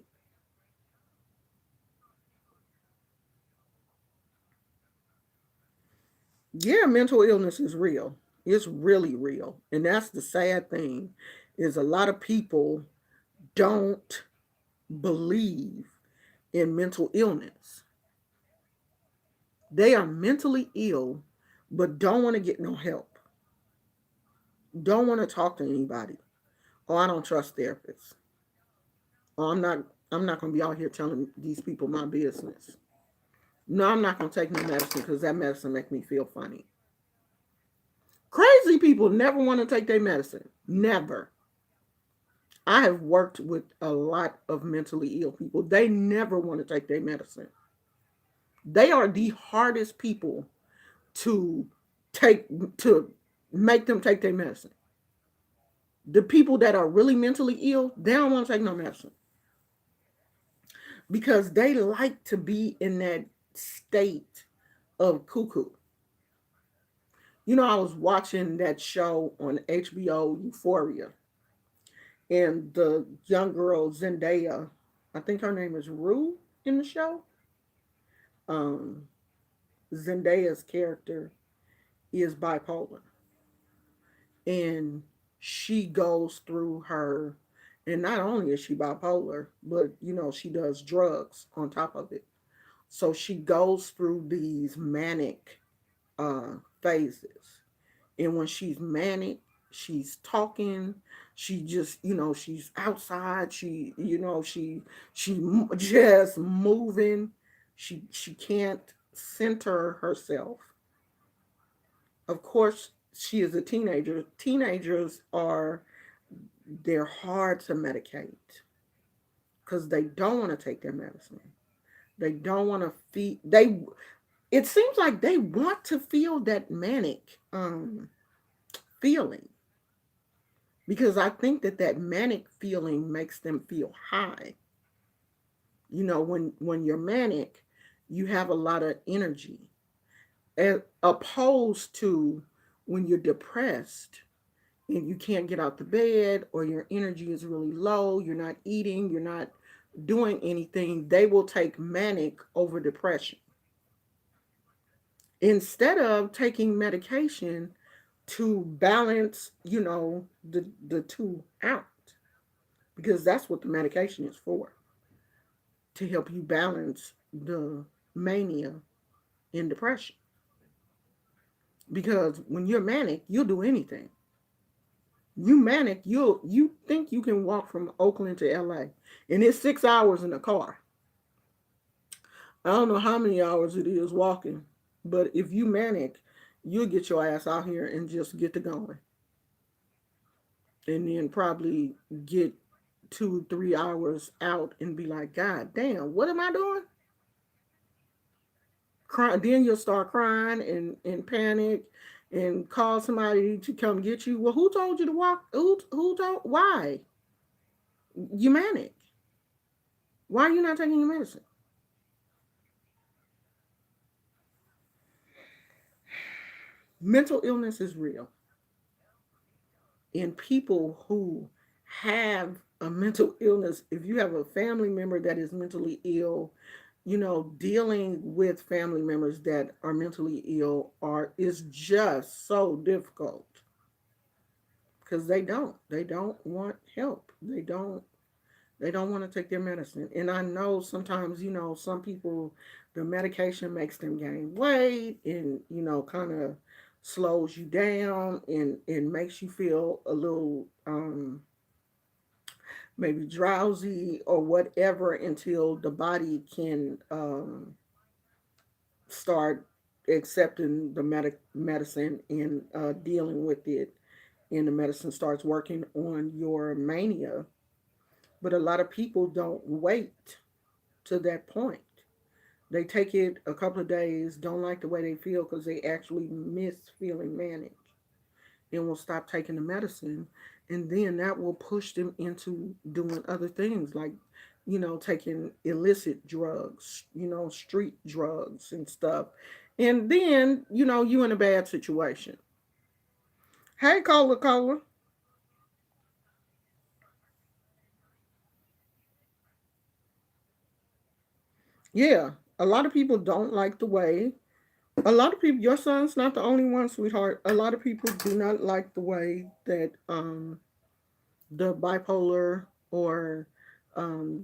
Yeah, mental illness is real. It's really real. And that's the sad thing is a lot of people don't believe in mental illness. They are mentally ill but don't want to get no help. Don't want to talk to anybody. Oh, I don't trust therapists. Oh, I'm not going to be out here telling these people my business. No, I'm not going to take no medicine because that medicine make me feel funny. Crazy people never want to take their medicine. Never. I have worked with a lot of mentally ill people. They never want to take their medicine. They are the hardest people to take to make them take their medicine. The people that are really mentally ill, they don't want to take no medicine because they like to be in that state of cuckoo. I was watching that show on HBO, Euphoria, and the young girl Zendaya, I think her name is Rue in the show. Um, Zendaya's character is bipolar, and she goes through her, and not only is she bipolar, but she does drugs on top of it. So she goes through these manic phases. And when she's manic, she's talking. She just, she's outside. She just moving. She can't center herself. Of course, she is a teenager. Teenagers they're hard to medicate because they don't want to take their medicine. They don't want to feel it seems like they want to feel that manic feeling because I think that manic feeling makes them feel high. When you're manic, you have a lot of energy, as opposed to when you're depressed and you can't get out the bed or your energy is really low, you're not eating, you're not doing anything. They will take manic over depression instead of taking medication to balance, the two out, because that's what the medication is for, to help you balance the mania and depression. Because when you're manic, you'll do anything. You manic, you think you can walk from Oakland to LA, and it's 6 hours in the car. I don't know how many hours it is walking, but if you manic, you'll get your ass out here and just get to going, and then probably get 2 3 hours out and be like, God damn, what am I doing? Cry, then you'll start crying and panic and call somebody to come get you. Well, who told you to walk? Who told? Why? You manic. Why are you not taking your medicine? Mental illness is real. And people who have a mental illness, if you have a family member that is mentally ill, dealing with family members that are mentally ill are is just so difficult because they don't want help. They don't want to take their medicine. And I know sometimes, some people, the medication makes them gain weight and, kind of slows you down and makes you feel a little maybe drowsy or whatever until the body can start accepting the medicine and dealing with it. And the medicine starts working on your mania. But a lot of people don't wait to that point. They take it a couple of days, don't like the way they feel because they actually miss feeling manic and will stop taking the medicine. And then that will push them into doing other things like, taking illicit drugs, street drugs and stuff. And then, you in a bad situation. Hey, Cola Cola. Yeah, a lot of people don't like the way. A lot of people, your son's not the only one, sweetheart. A lot of people do not like the way that the bipolar or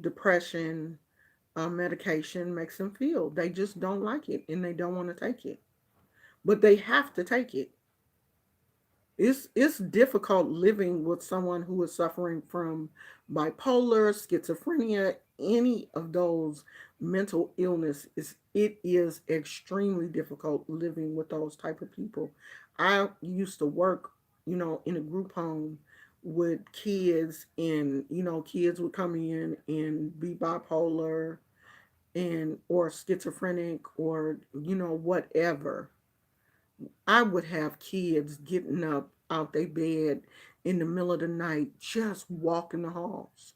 depression medication makes them feel. They just don't like it and they don't want to take it. But they have to take it. It's difficult living with someone who is suffering from bipolar, schizophrenia, any of those mental illness. It is extremely difficult living with those type of people. I used to work, in a group home with kids, and kids would come in and be bipolar and or schizophrenic or whatever. I would have kids getting up out their bed in the middle of the night just walking the halls,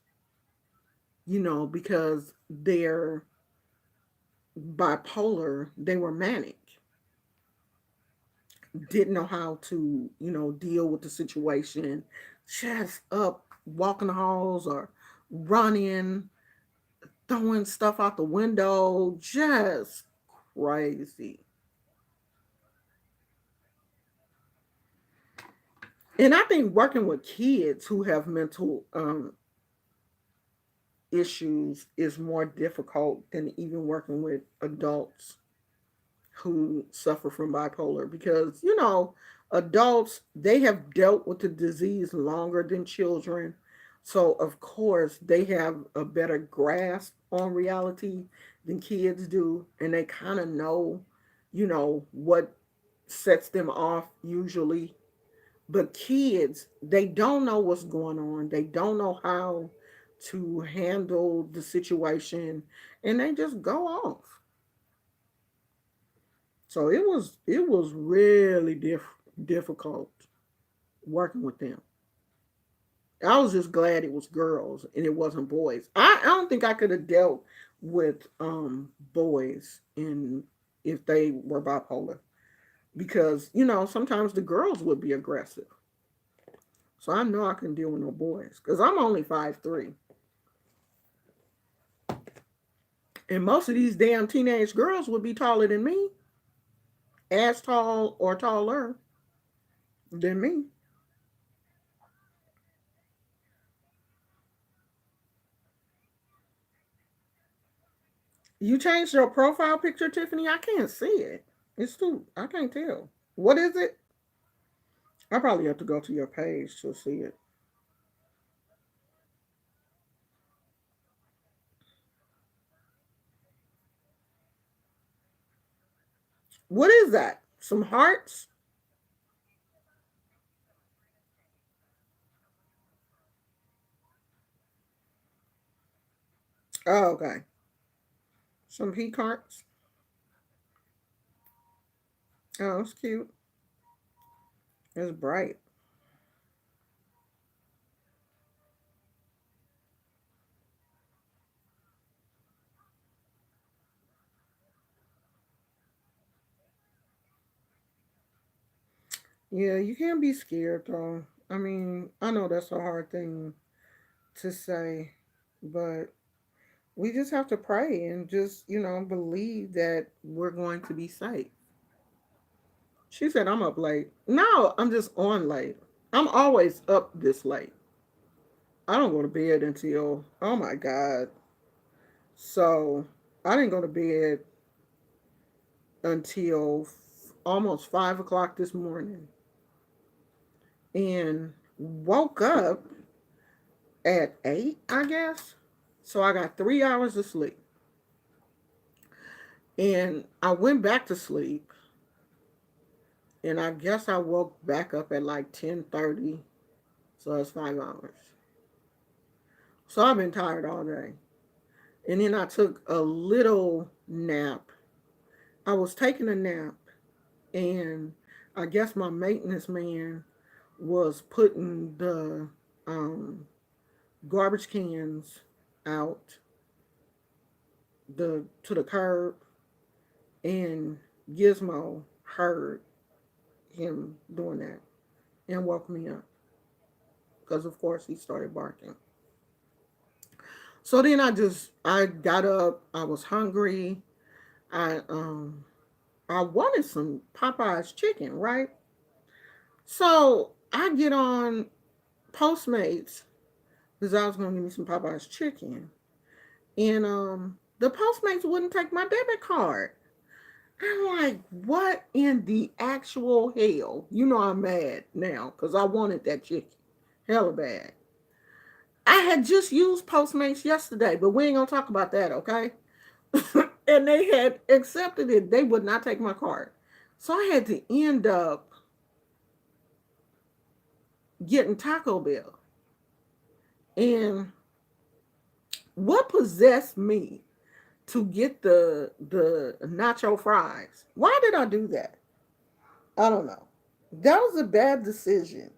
because they're bipolar, they were manic, didn't know how to, deal with the situation, just up walking the halls or running, throwing stuff out the window, just crazy. And I think working with kids who have mental issues is more difficult than even working with adults who suffer from bipolar because adults, they have dealt with the disease longer than children, so of course they have a better grasp on reality than kids do, and they kind of know what sets them off usually. But kids, they don't know what's going on. They don't know how to handle the situation, and they just go off. So it was really difficult working with them. I was just glad it was girls and it wasn't boys. I don't think I could have dealt with boys in if they were bipolar because sometimes the girls would be aggressive. So I know I can deal with no boys because I'm only 5'3", and most of these damn teenage girls would be taller than me, as tall or taller than me. You changed your profile picture, Tiffany? I can't see it. It's too. I can't tell. What is it? I probably have to go to your page to see it. What is that? Some hearts? Oh, okay. Some pink hearts. Oh, it's cute. It's bright. Yeah, you can't be scared though. I mean, I know that's a hard thing to say, but We just have to pray and just, believe that we're going to be safe. She said, I'm up late. No, I'm just on late. I'm always up this late. I don't go to bed until, oh my God. So I didn't go to bed until almost 5 o'clock this morning and woke up at 8, I guess. So I got 3 hours of sleep. And I went back to sleep, and I guess I woke back up at like 10:30. So it's 5 hours. So I've been tired all day. And then I took a little nap. I was taking a nap, and I guess my maintenance man was putting the um, garbage cans out the curb, and Gizmo heard him doing that and woke me up because of course he started barking. So then I got up. I was hungry. I wanted some Popeye's chicken, right? So I get on Postmates because I was gonna give me some Popeye's chicken, and the Postmates wouldn't take my debit card. I'm like, what in the actual hell? I'm mad now because I wanted that chicken. Hella bad. I had just used Postmates yesterday, but we ain't gonna talk about that, okay? And they had accepted it. They would not take my card. So I had to end up getting Taco Bell. And what possessed me to get the nacho fries? Why did I do that? I don't know. That was a bad decision.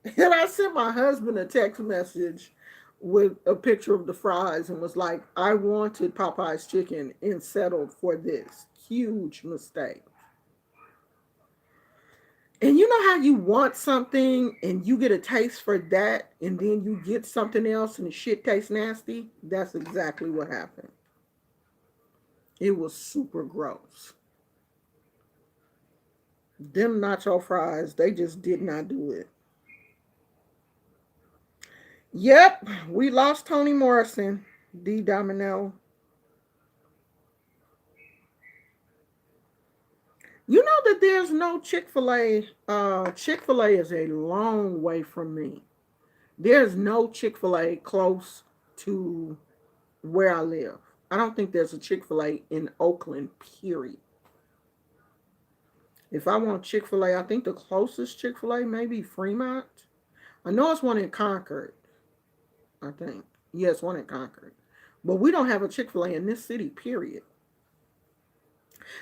And I sent my husband a text message with a picture of the fries and was like, I wanted Popeye's chicken and settled for this. Huge mistake. And you know how you want something and you get a taste for that and then you get something else and the shit tastes nasty? That's exactly what happened. It was super gross. Them nacho fries, they just did not do it. Yep, we lost Toni Morrison, D Domino. You know that there's no Chick-fil-A. Chick-fil-A is a long way from me. There's no Chick-fil-A close to where I live. I don't think there's a Chick-fil-A in Oakland, period. If I want Chick-fil-A, I think the closest Chick-fil-A may be Fremont. I know it's one in Concord, I think. Yes, one in Concord. But we don't have a Chick-fil-A in this city, period.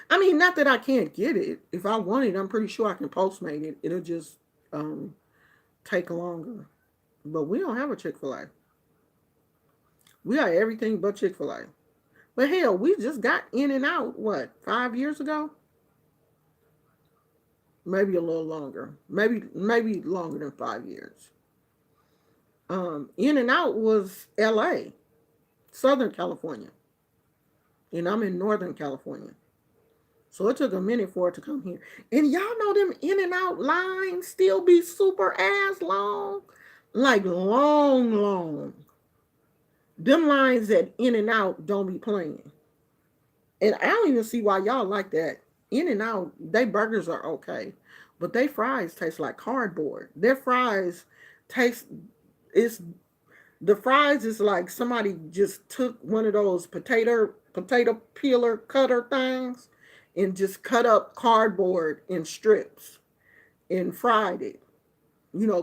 I mean, not that I can't get it. If I want it, I'm pretty sure I can Postmate it. It'll just um, take longer. But we don't have a Chick-fil-A. We got everything but Chick-fil-A. But hell, we just got In and Out, what, 5 years ago? Maybe a little longer. Maybe longer than 5 years. In and Out was LA, Southern California. And I'm in Northern California. So it took a minute for it to come here. And y'all know them In and Out lines still be super ass long. Like long, long. Them lines at In and Out don't be playing. And I don't even see why y'all like that. In and Out, they burgers are okay. But they fries taste like cardboard. Their fries taste it's the fries is like somebody just took one of those potato peeler cutter things and just cut up cardboard in strips and fried it.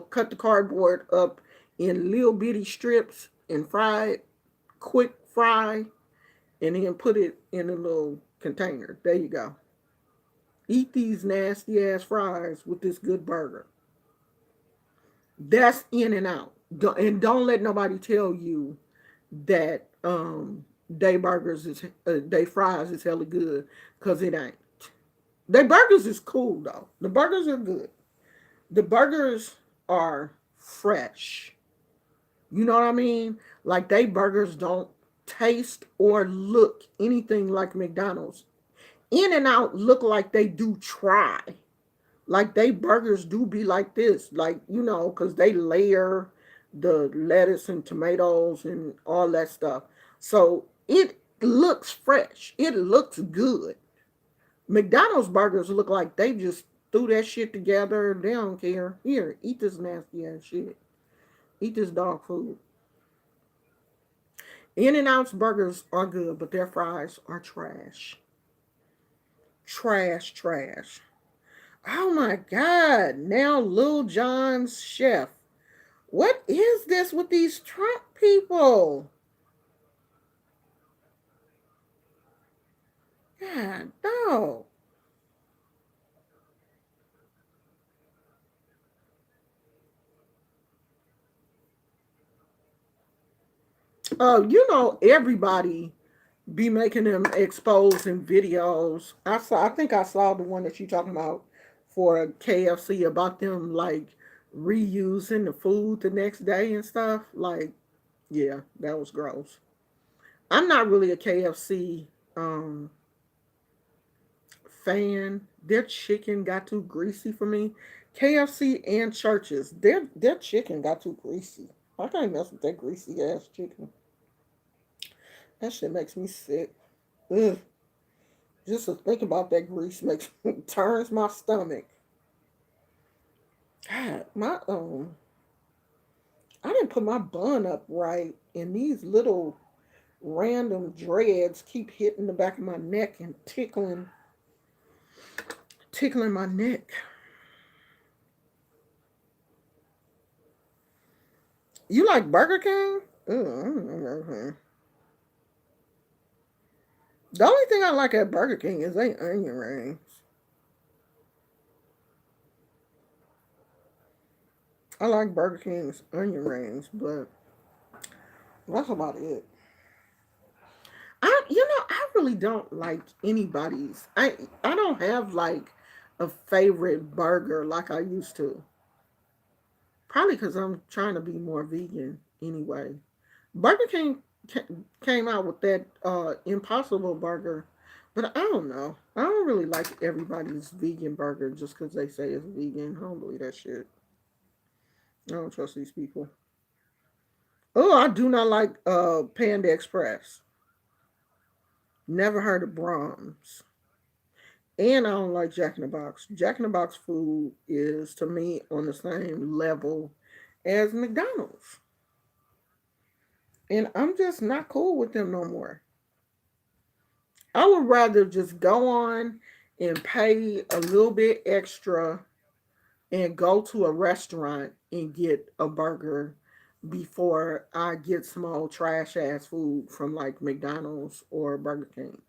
Cut the cardboard up in little bitty strips and fry it, quick fry, and then put it in a little container. There you go. Eat these nasty ass fries with this good burger. That's In and Out. And don't let nobody tell you that they burgers is they fries is hella good, because it ain't. They burgers is cool though. The burgers are good. The burgers are fresh. You know what I mean? Like they burgers don't taste or look anything like McDonald's. In and Out look like they do try. Like they burgers do be like this. Like, because they layer the lettuce and tomatoes and all that stuff. So it looks fresh. It looks good. McDonald's burgers look like they just threw that shit together. They don't care. Here, eat this nasty ass shit. Eat this dog food. In and Out's burgers are good, but their fries are trash. Trash, trash. Oh my God. Now Lil Jon's chef. What is this with these Trump people? God, no. Everybody be making them exposing videos. I think I saw the one that you talking about for KFC about them like reusing the food the next day and stuff. Like, yeah, that was gross. I'm not really a KFC um fan. Their chicken got too greasy for me. KFC and churches, their chicken got too greasy. I can't mess with that greasy ass chicken. That shit makes me sick. Ugh. Just to think about that grease makes turns my stomach. God, I didn't put my bun up right, and these little random dreads keep hitting the back of my neck and tickling my neck. You like Burger King? Ugh. The only thing I like at Burger King is they onion rings. I like Burger King's onion rings, but that's about it. I really don't like anybody's. I don't have like a favorite burger like I used to. Probably because I'm trying to be more vegan anyway. Burger King came out with that Impossible Burger, but I don't know. I don't really like everybody's vegan burger just because they say it's vegan. I don't believe that shit. I don't trust these people. Oh, I do not like Panda Express. Never heard of Brahms. And I don't like Jack in the Box. Jack in the Box food is to me on the same level as McDonald's. And I'm just not cool with them no more. I would rather just go on and pay a little bit extra and go to a restaurant and get a burger before I get some old trash ass food from like McDonald's or Burger King.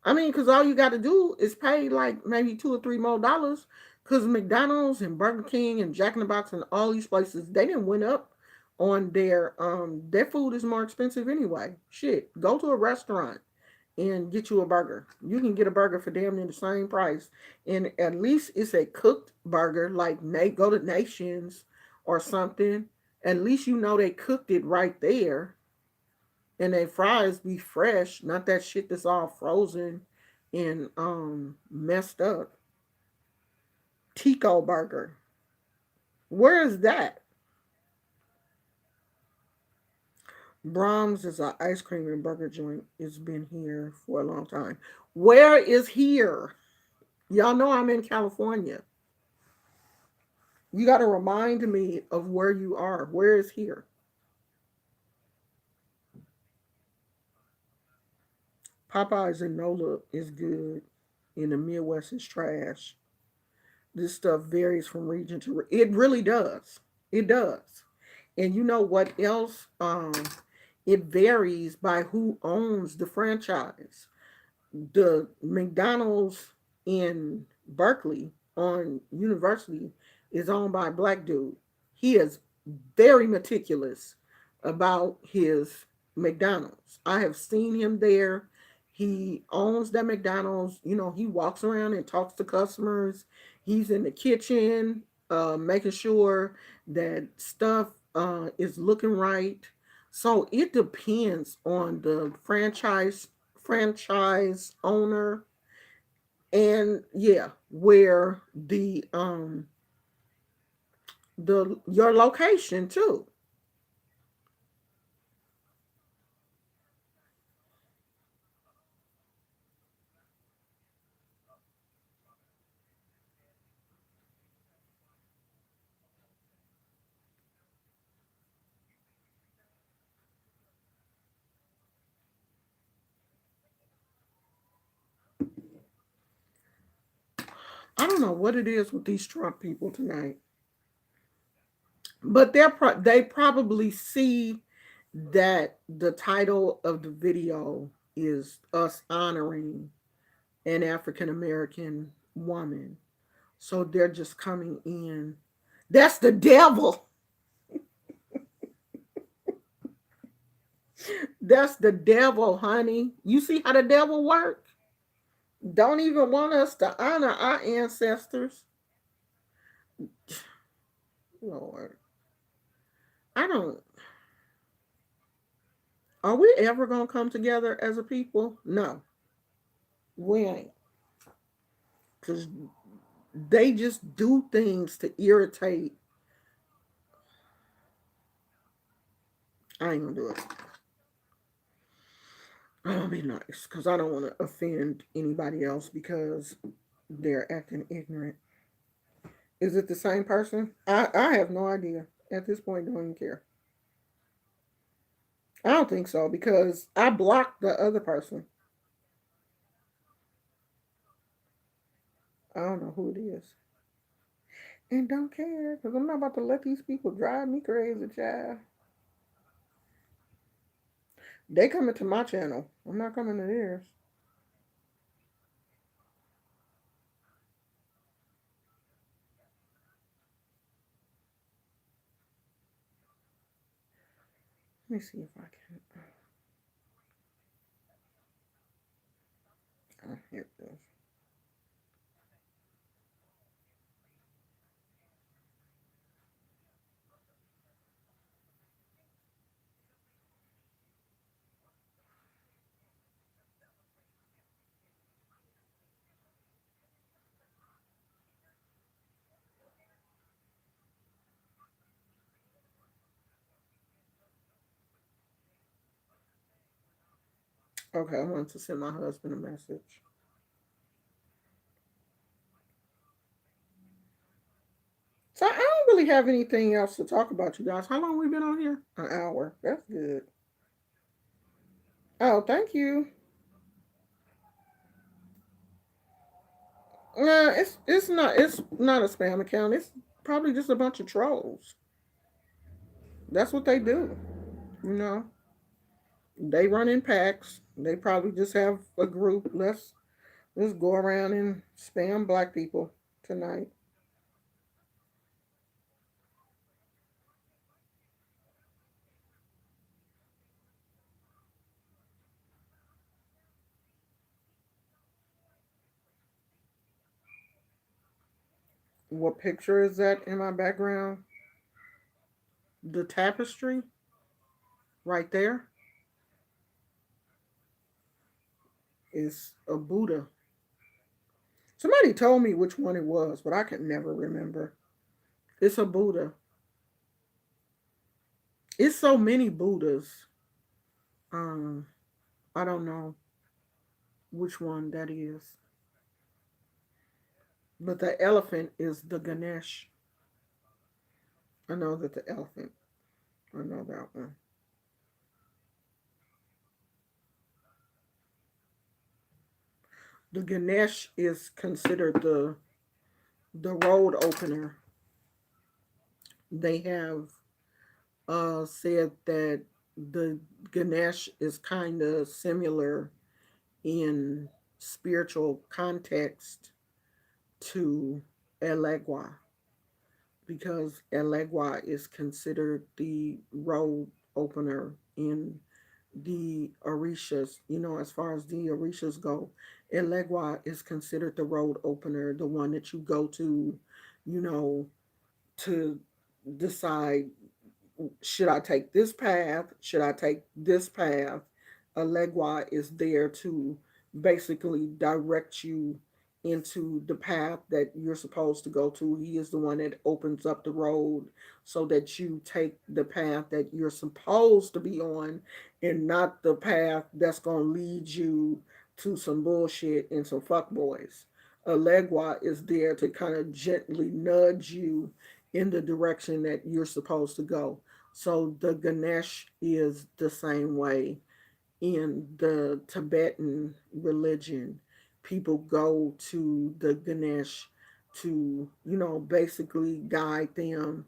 I mean, because all you got to do is pay like maybe $2 or $3 more. Because McDonald's and Burger King and Jack in the Box and all these places, they didn't went up on their food is more expensive anyway. Shit, go to a restaurant and get you a burger. You can get a burger for damn near the same price, and at least it's a cooked burger. Like go to Nations or something. At least you know they cooked it right there, and they fries be fresh, not that shit that's all frozen and messed up. Tico Burger. Where is that? Brahms is an ice cream and burger joint. It's been here for a long time. Where is here? Y'all know I'm in California. You got to remind me of where you are. Where is here? Popeyes and Nola is good. In the Midwest is trash. This stuff varies from region to it really does. It does. And you know what else? It varies by who owns the franchise. The McDonald's in Berkeley on University is owned by a black dude. He is very meticulous about his McDonald's. I have seen him there. He owns that McDonald's. He walks around and talks to customers. He's in the kitchen, making sure that stuff is looking right. So it depends on the franchise owner, and yeah, where the your location too. I don't know what it is with these Trump people tonight, but they probably see that the title of the video is us honoring an African American woman. So they're just coming in. That's the devil. That's the devil, honey. You see how the devil work? Don't even want us to honor our ancestors. Lord. I don't. Are we ever going to come together as a people? No, we ain't. Because they just do things to irritate. I ain't going to do it. I'm going to be nice because I don't want to offend anybody else because they're acting ignorant. Is it the same person? I have no idea. At this point, don't even care. I don't think so because I blocked the other person. I don't know who it is. And don't care because I'm not about to let these people drive me crazy, child. They coming to my channel. I'm not coming to theirs. Let me see if I can. Here it is. Okay, I wanted to send my husband a message. So I don't really have anything else to talk about, you guys. How long we been on here? An hour. That's good. Oh, thank you. Nah, it's not a spam account. It's probably just a bunch of trolls. That's what they do. You know, they run in packs. They probably just have a group. Let's go around and spam black people tonight. What picture is that in my background? The tapestry right there is a Buddha. Somebody told me which one it was, but I can never remember. It's a Buddha. It's so many Buddhas. Um, I don't know which one that is. But the elephant is the Ganesh. I know that the elephant. I know that one. The Ganesh is considered the road opener. They have said that the Ganesh is kind of similar in spiritual context to Elegua because Elegua is considered the road opener in the Orishas. You know, as far as the Orishas go, Elegua is considered the road opener, the one that you go to, you know, to decide should I take this path? Should I take this path? A legwa is there to basically direct you into the path that you're supposed to go to. He is the one that opens up the road so that you take the path that you're supposed to be on and not the path that's going to lead you to some bullshit and some fuckboys. A legwa is there to kind of gently nudge you in the direction that you're supposed to go. So the Ganesh is the same way in the Tibetan religion. People go to the Ganesh to, basically guide them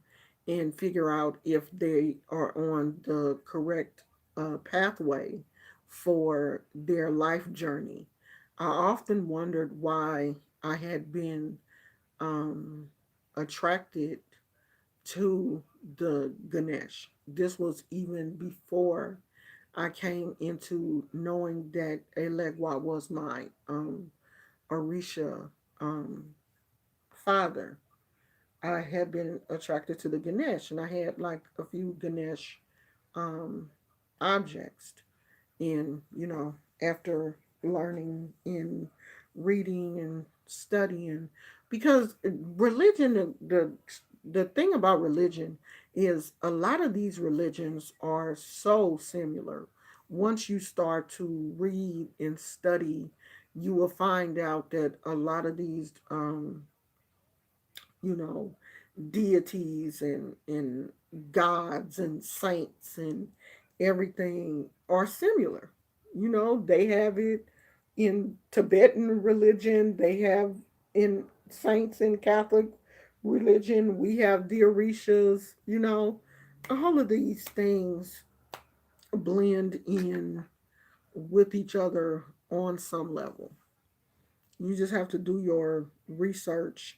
and figure out if they are on the correct pathway for their life journey. I often wondered why I had been um, attracted to the Ganesh. This was even before I came into knowing that Elegwa was my Orisha um, father. I had been attracted to the Ganesh, and I had like a few Ganesh um, objects. And after learning and reading and studying, because religion, the thing about religion is a lot of these religions are so similar. Once you start to read and study, you will find out that a lot of these you know, deities and gods and saints and everything are similar. They have it in Tibetan religion, they have in saints in Catholic religion, we have the Orishas, all of these things blend in with each other on some level. You just have to do your research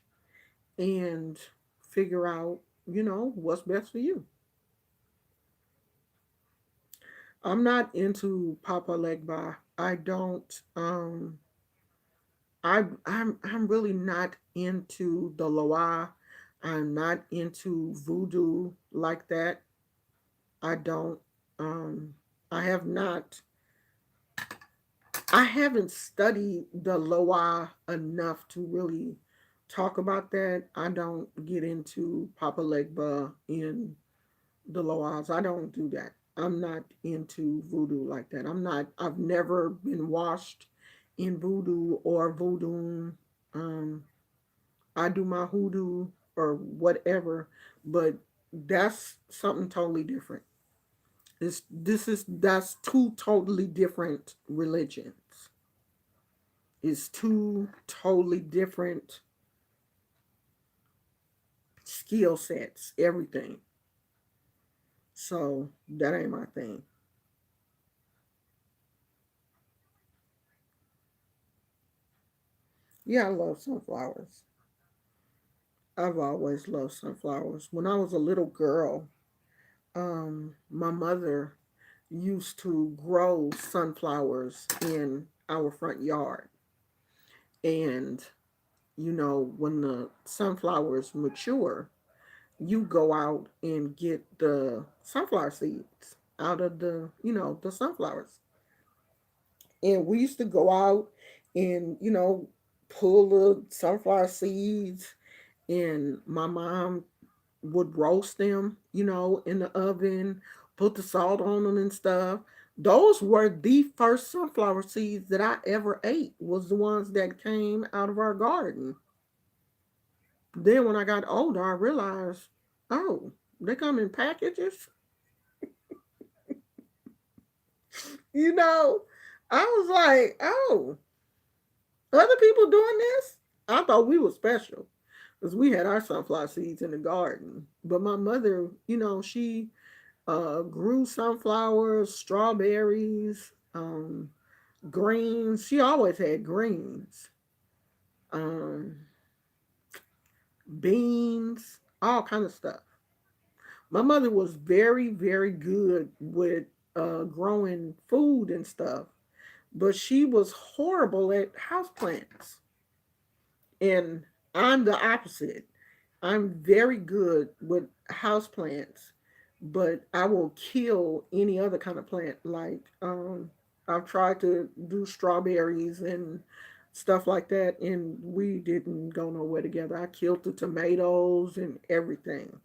and figure out, what's best for you. I'm not into Papa Legba. I don't I'm really not into the Loa. I'm not into voodoo like that. I don't um I have not I haven't studied the Loa enough to really talk about that. I don't get into Papa Legba in the Loas. I don't do that. I'm not into voodoo like that. I've never been washed in voodoo or voodoo. Um, I do my hoodoo or whatever, but that's something totally different. That's two totally different religions. It's two totally different skill sets, everything. So that ain't my thing. Yeah, I love sunflowers. I've always loved sunflowers. When I was a little girl, my mother used to grow sunflowers in our front yard. And, when the sunflowers mature, you go out and get the sunflower seeds out of the sunflowers. And we used to go out and, pull the sunflower seeds, and my mom would roast them, in the oven, put the salt on them and stuff. Those were the first sunflower seeds that I ever ate, was the ones that came out of our garden. Then when I got older, I realized, oh, they come in packages. You know, I was like, oh, other people doing this? I thought we were special because we had our sunflower seeds in the garden. But my mother, she grew sunflowers, strawberries, greens. She always had greens, um, beans, all kind of stuff. My mother was very, very good with growing food and stuff, but she was horrible at houseplants. And I'm the opposite. I'm very good with houseplants, but I will kill any other kind of plant. Like I've tried to do strawberries and stuff like that, and we didn't go nowhere together. I killed the tomatoes and everything.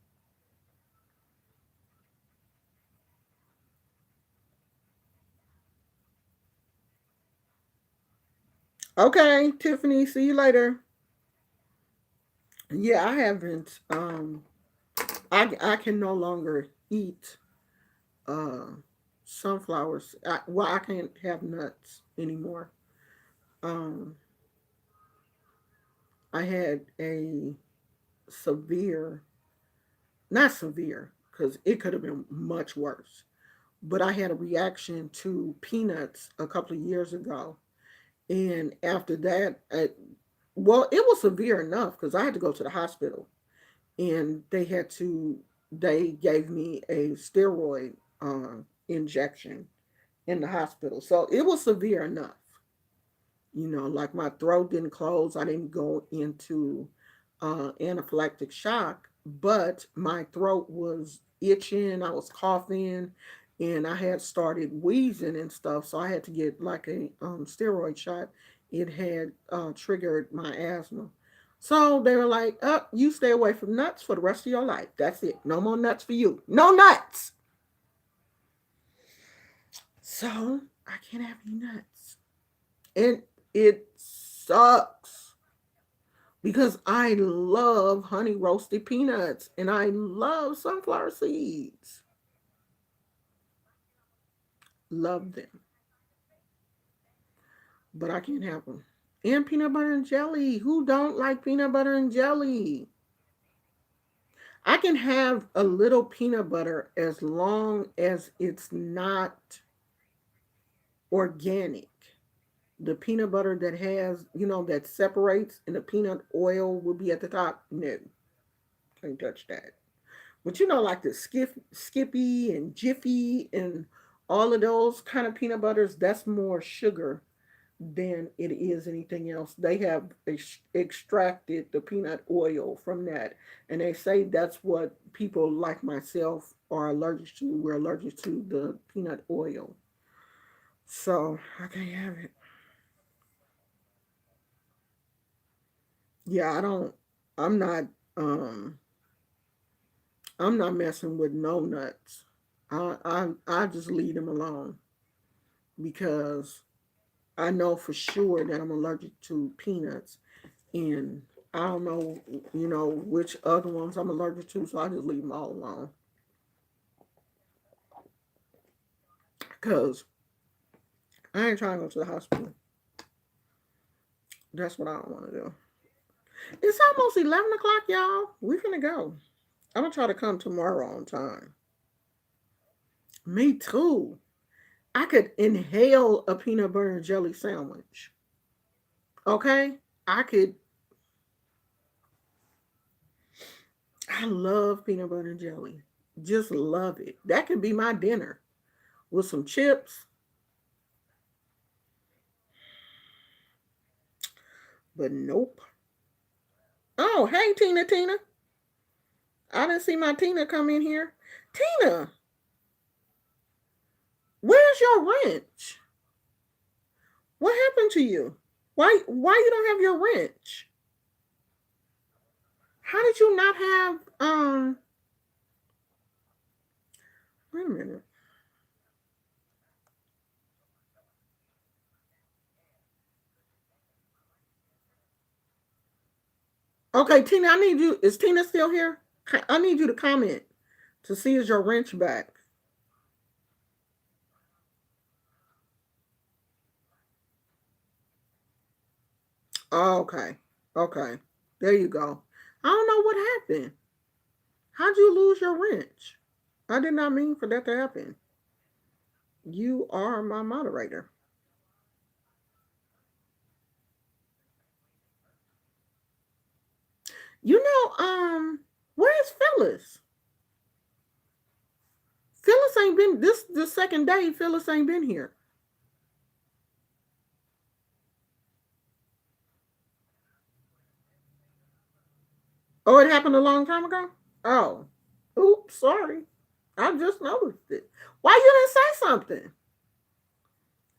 Okay, Tiffany, see you later. Yeah, I haven't. I can no longer eat uh sunflowers. Well, I can't have nuts anymore. Um, I had a severe, not severe, because it could have been much worse. But I had a reaction to peanuts a couple of years ago, and after that, well, it was severe enough because I had to go to the hospital, and they gave me a steroid injection in the hospital. So it was severe enough. Like my throat didn't close. I didn't go into anaphylactic shock, but my throat was itching. I was coughing, and I had started wheezing and stuff. So I had to get like a steroid shot. It had triggered my asthma. So they were like, "Oh, you stay away from nuts for the rest of your life. That's it. No more nuts for you. No nuts." So I can't have any nuts, and it sucks because I love honey roasted peanuts and I love sunflower seeds. Love them, but I can't have them. And peanut butter and jelly. Who don't like peanut butter and jelly? I can have a little peanut butter as long as it's not organic. The peanut butter that has, that separates and the peanut oil will be at the top. No, can't touch that. But like the Skippy and Jiffy and all of those kind of peanut butters, that's more sugar than it is anything else. They have extracted the peanut oil from that, and they say that's what people like myself are allergic to. We're allergic to the peanut oil, so I can't have it. Yeah, I don't. I'm not. Um, I'm not messing with no nuts. I just leave them alone because I know for sure that I'm allergic to peanuts, and I don't know, which other ones I'm allergic to, so I just leave them all alone. Cause I ain't trying to go to the hospital. That's what I don't want to do. It's almost 11 o'clock, y'all. We finna go. I'm gonna try to come tomorrow on time. Me too. I could inhale a peanut butter and jelly sandwich. Okay, I could. I love peanut butter and jelly. Just love it. That could be my dinner with some chips. But nope. Oh, hey, Tina. I didn't see my Tina come in here. Tina, where's your wrench? What happened to you? Why you don't have your wrench? How did you not have wait a minute. Okay, Tina, I need you. Is Tina still here? I need you to comment to see is your wrench back. Oh, okay. Okay. There you go. I don't know what happened. How'd you lose your wrench? I did not mean for that to happen. You are my moderator. Where's Phyllis? Phyllis ain't been this the second day. Phyllis ain't been here. Oh, it happened a long time ago. Oh, oops, sorry. I just noticed it. Why you didn't say something?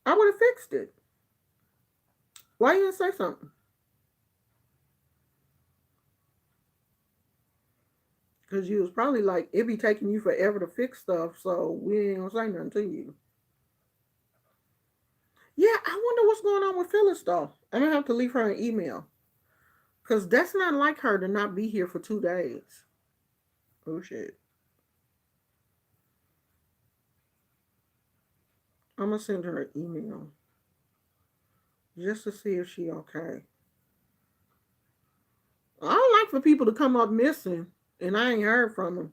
I would have fixed it. Why you didn't say something? Because you was probably like, it be taking you forever to fix stuff, so we ain't gonna say nothing to you. Yeah, I wonder what's going on with Phyllis though. I'm gonna have to leave her an email. Because that's not like her to not be here for 2 days. Oh shit. I'm gonna send her an email just to see if she okay. I don't like for people to come up missing and I ain't heard from them.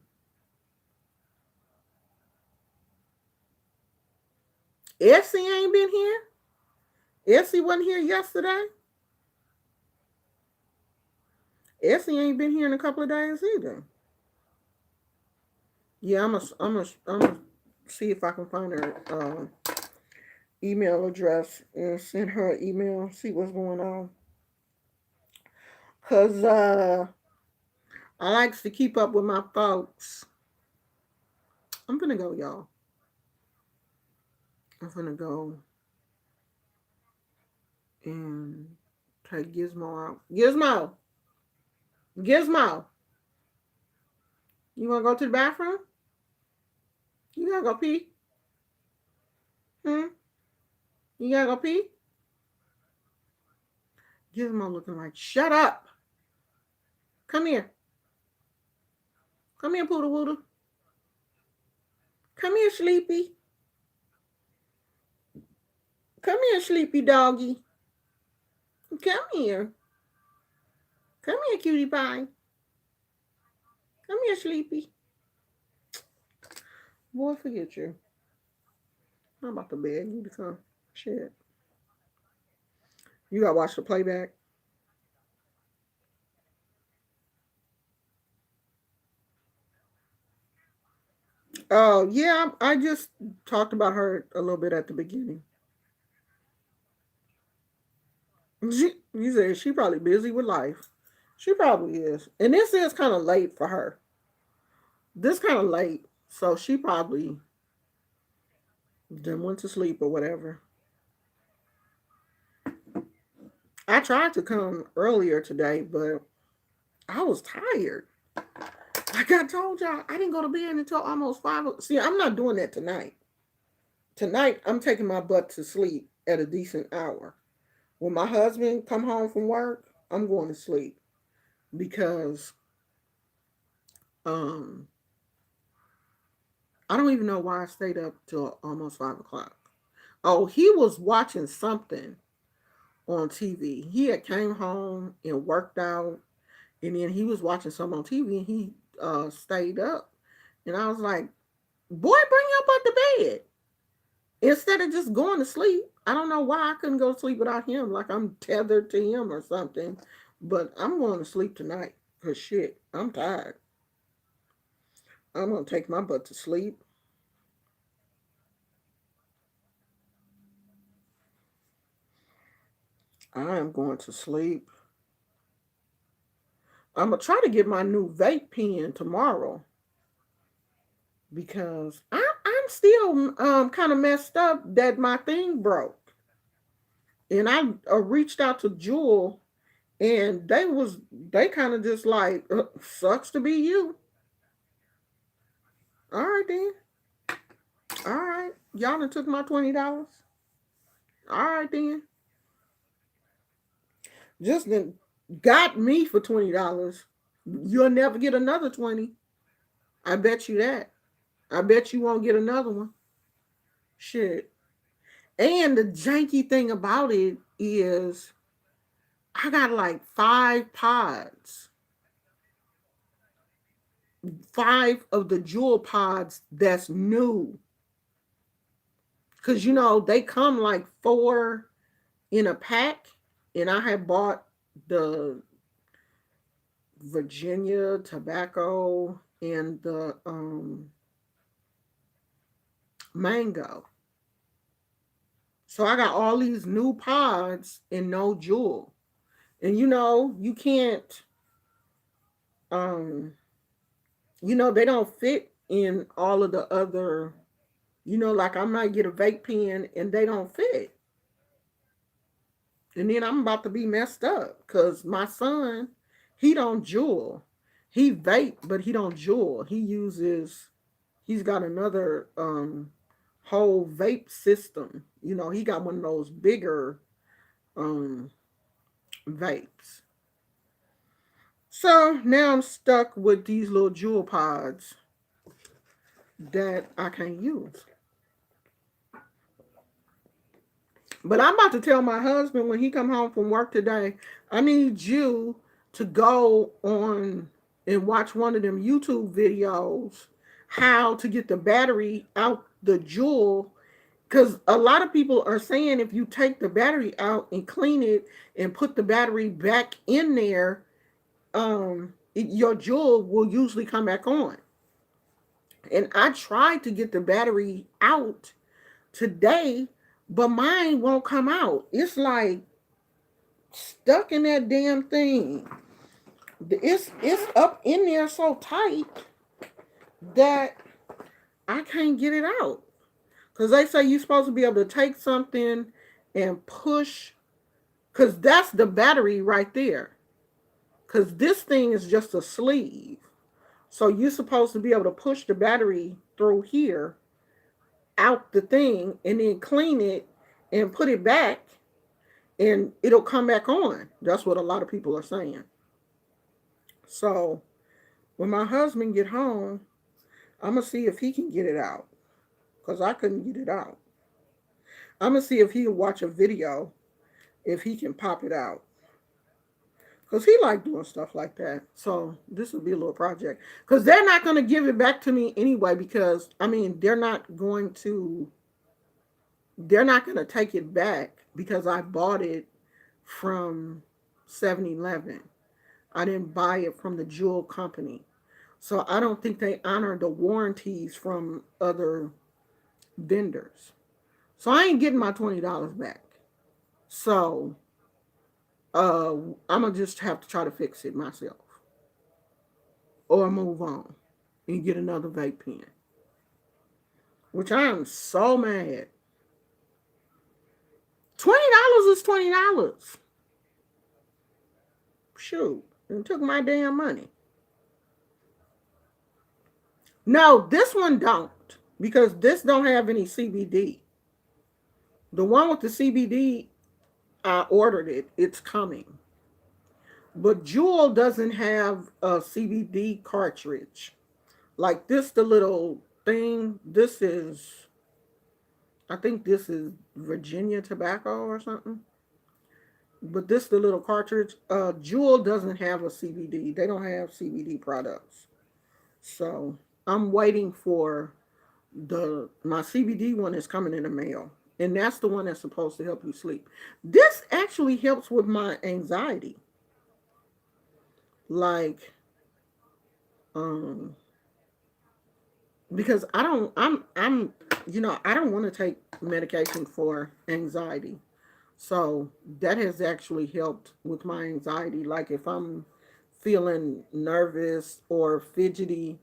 Essie ain't been here. Essie wasn't here yesterday. Essie ain't been here in a couple of days either. Yeah, I'm gonna see if I can find her email address and send her an email. See what's going on. Cause I likes to keep up with my folks. I'm gonna go, y'all. I'm gonna go and take Gizmo out. Gizmo, Gizmo, you wanna go to the bathroom? You gotta go pee? Hmm? You gotta go pee? Gizmo looking like, shut up. Come here. Come here, Poodle Woodle. Come here, Sleepy. Come here, Sleepy Doggy. Come here. Come here, cutie pie. Come here, Sleepy. Boy, forget you. I'm about to beg you to come. Shit. You gotta watch the playback. Oh, yeah, I just talked about her a little bit at the beginning. You said she probably busy with life. She probably is. And this is kind of late for her. This kind of late. So she probably then went to sleep or whatever. I tried to come earlier today, but I was tired. Like I told y'all, I didn't go to bed until almost 5. See, I'm not doing that tonight. Tonight, I'm taking my butt to sleep at a decent hour. When my husband come home from work, I'm going to sleep because um I don't even know why I stayed up till almost 5 o'clock. Oh, he was watching something on TV. He had came home and worked out, and then he was watching something on TV, and he stayed up. And I was like, "Boy, bring your butt to bed instead of just going to sleep." I don't know why I couldn't go to sleep without him, like I'm tethered to him or something. But I'm going to sleep tonight. Cause shit, I'm tired. I'm gonna take my butt to sleep. I am going to sleep. I'm gonna try to get my new vape pen tomorrow because I'm still kind of messed up that my thing broke, and I reached out to Jewel, and they kind of just like sucks to be you. All right then, all right, y'all done took my $20. All right then, just then got me for $20. You'll never get another 20. I bet you that. I bet you won't get another one. Shit. And the janky thing about it is I got like 5 pods, 5 of the jewel pods that's new. Cause they come like 4 in a pack. And I had bought the Virginia tobacco and the mango. So I got all these new pods and no jewel. And you can't um they don't fit in all of the other, like I might get a vape pen and they don't fit. And then I'm about to be messed up because my son, he don't jewel. He vape, but he don't jewel. He's got another whole vape system. He got one of those bigger um vapes. So now I'm stuck with these little jewel pods that I can't use. But I'm about to tell my husband when he come home from work today, I need you to go on and watch one of them YouTube videos how to get the battery out the jewel, because a lot of people are saying if you take the battery out and clean it and put the battery back in there, your jewel will usually come back on. And I tried to get the battery out today, but mine won't come out. It's like stuck in that damn thing. It's up in there so tight that I can't get it out. Cause they say you're supposed to be able to take something and push, cause that's the battery right there. Cause this thing is just a sleeve. So you're supposed to be able to push the battery through here out the thing and then clean it and put it back and it'll come back on. That's what a lot of people are saying. So when my husband get home, I'm gonna see if he can get it out because I couldn't get it out. I'm gonna see if he can watch a video if he can pop it out because he like doing stuff like that. So this will be a little project because they're not gonna give it back to me anyway because I mean they're not gonna take it back because I bought it from 7-Eleven. I didn't buy it from the jewel company. So I don't think they honor the warranties from other vendors. So I ain't getting my $20 back. So I'm gonna just have to try to fix it myself. Or move on and get another vape pen. Which I am so mad. $20 is $20. Shoot. And took my damn money. No, this one don't. Because this don't have any CBD. The one with the CBD, I ordered it. It's coming. But Jewel doesn't have a CBD cartridge. Like this, the little thing, I think this is Virginia tobacco or something. But this, the little cartridge, Jewel doesn't have a CBD. They don't have CBD products. So I'm waiting for my CBD one is coming in the mail. And that's the one that's supposed to help you sleep. This actually helps with my anxiety. Like, because I don't want to take medication for anxiety. So that has actually helped with my anxiety. Like if I'm feeling nervous or fidgety,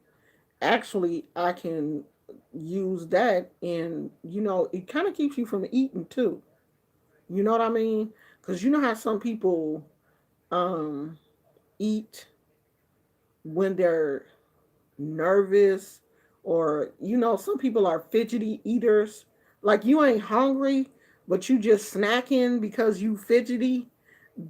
actually I can use that and it kind of keeps you from eating too. You know what I mean? Because you know how some people um eat when they're nervous, or some people are fidgety eaters. Like you ain't hungry but you just snacking because you fidgety.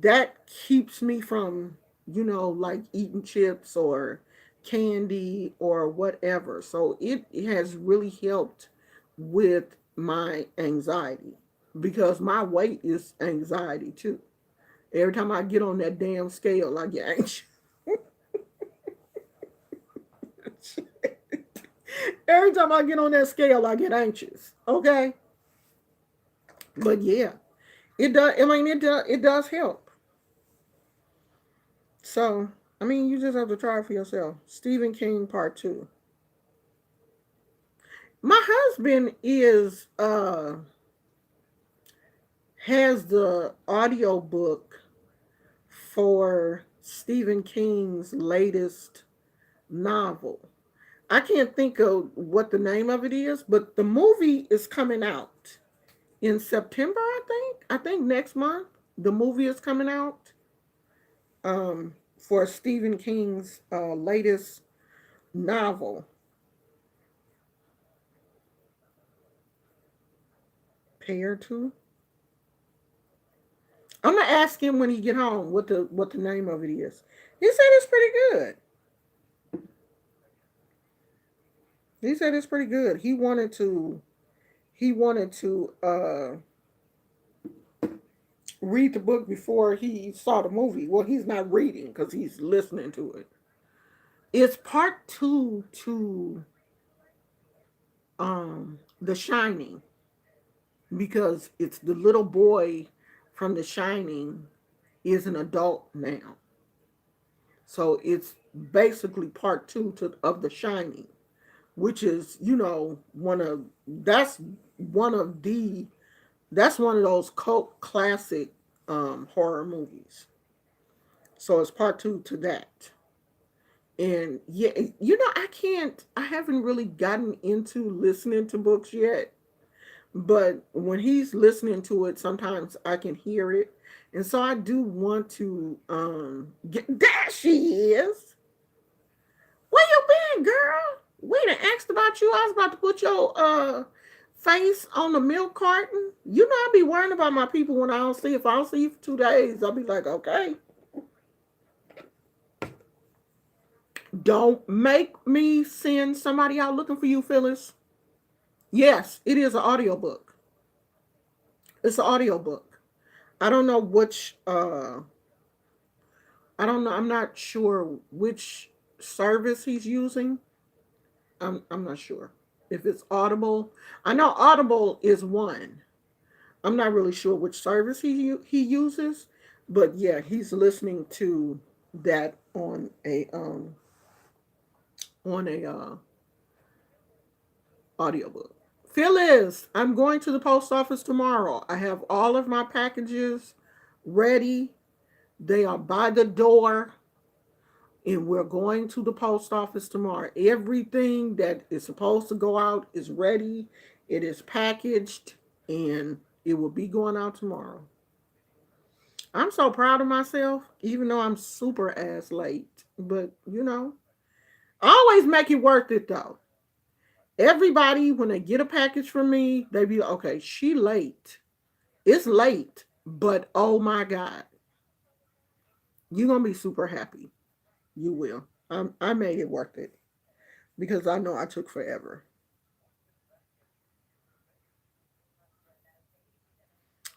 That keeps me from like eating chips or candy or whatever. So it has really helped with my anxiety because my weight is anxiety too. Every time I get on that damn scale I get anxious. Every time I get on that scale, I get anxious. Okay, but yeah, it does. I mean, it does help. So, I mean, you just have to try it for yourself. Stephen King Part 2. My husband has the audio book for Stephen King's latest novel. I can't think of what the name of it is, but the movie is coming out in September, I think. I think next month the movie is coming out for Stephen King's latest novel, Pair to. I'm gonna ask him when he get home what the name of it is. He said it's pretty good. He said it's pretty good. He wanted to read the book before he saw the movie. Well, he's not reading because he's listening to it. It's part two to The Shining, because it's the little boy from The Shining is an adult now. So it's basically part two to of The Shining, which is, one of the that's one of those cult classic horror movies. So it's part two to that. And yeah, I haven't really gotten into listening to books yet, but when he's listening to it, sometimes I can hear it. And so I do want to get there she is. Where you been, girl? We done asked about you. I was about to put your face on the milk carton. You know I be worrying about my people when I don't see. If I don't see you for 2 days, I'll be like, okay. Don't make me send somebody out looking for you, Phyllis. Yes, it is an audiobook. It's an audiobook. I don't know which I don't know, I'm not sure which service he's using. I'm not sure if it's Audible. I know Audible is one. I'm not really sure which service he uses, but yeah, he's listening to that on a audiobook. Phyllis, I'm going to the post office tomorrow. I have all of my packages ready. They are by the door, and we're going to the post office tomorrow. Everything that is supposed to go out is ready. It is packaged, and it will be going out tomorrow. I'm so proud of myself, even though I'm super ass late. But I always make it worth it though. Everybody, when they get a package from me, they be like, okay, she late. It's late, but oh my God, you're gonna be super happy. You will. I made it worth it because I know I took forever.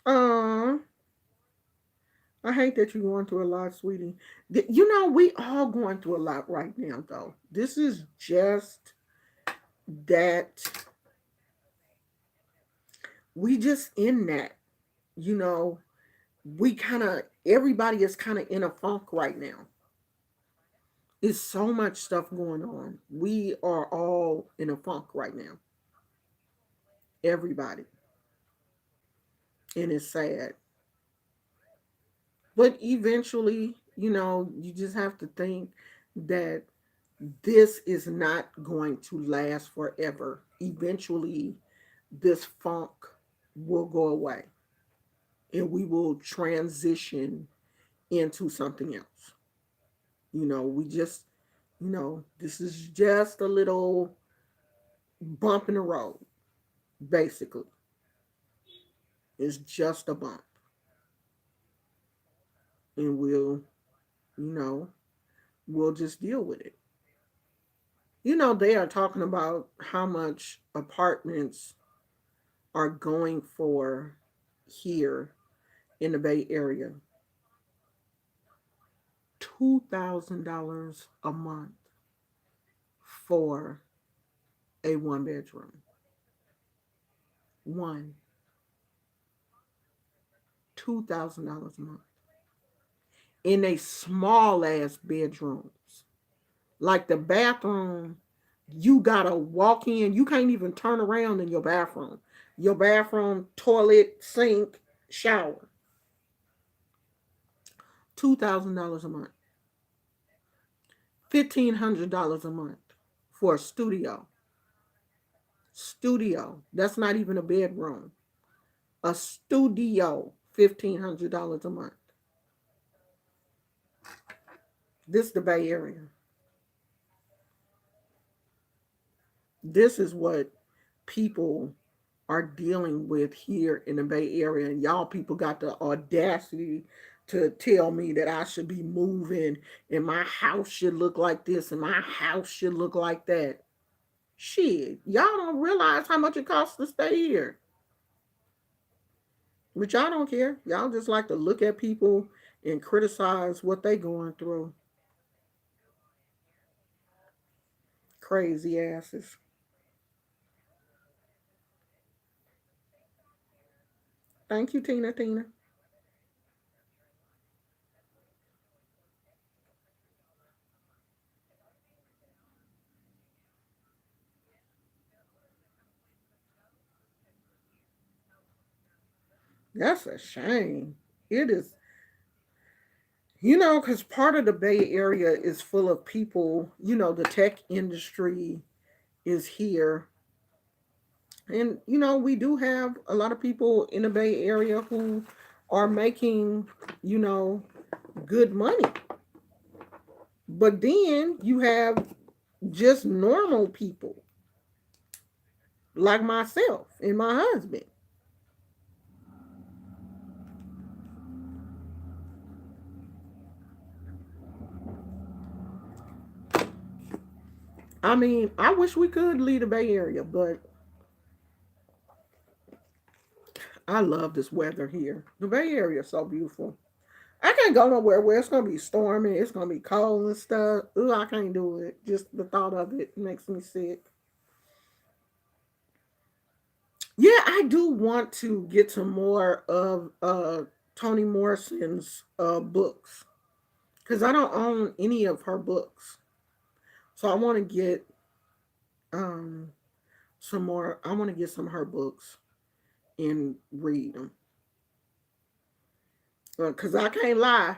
Uh, I hate that you're going through a lot, sweetie. We all going through a lot right now, though. This is just that we just in that, you know, everybody is kind of in a funk right now. It's so much stuff going on. We are all in a funk right now. Everybody. And it's sad. But eventually, you just have to think that this is not going to last forever. Eventually, this funk will go away and we will transition into something else. We just, this is just a little bump in the road, basically. It's just a bump. And you know, we'll just deal with it. They are talking about how much apartments are going for here in the Bay Area. $2,000 a month for a one bedroom. One. $2,000 a month. In a small ass bedrooms. Like the bathroom, you gotta walk in. You can't even turn around in your bathroom. Your bathroom, toilet, sink, shower. $2,000 a month. $1,500 a month for a studio. Studio. That's not even a bedroom. A studio, $1,500 a month. This is the Bay Area. This is what people are dealing with here in the Bay Area. And y'all people got the audacity to tell me that I should be moving and my house should look like this and my house should look like that. Shit, y'all don't realize how much it costs to stay here. But y'all don't care. Y'all just like to look at people and criticize what they going through. Crazy asses. Thank you, Tina. Tina. That's a shame. It is, because part of the Bay Area is full of people, the tech industry is here. And, we do have a lot of people in the Bay Area who are making, you know, good money. But then you have just normal people like myself and my husband. I mean, I wish we could leave the Bay Area, but I love this weather here. The Bay Area is so beautiful. I can't go nowhere where it's gonna be stormy, it's gonna be cold and stuff. Ooh, I can't do it. Just the thought of it makes me sick. Yeah, I do want to get some more of Toni Morrison's books because I don't own any of her books. So I want to get um some more. I want to get some of her books and read them because I can't lie.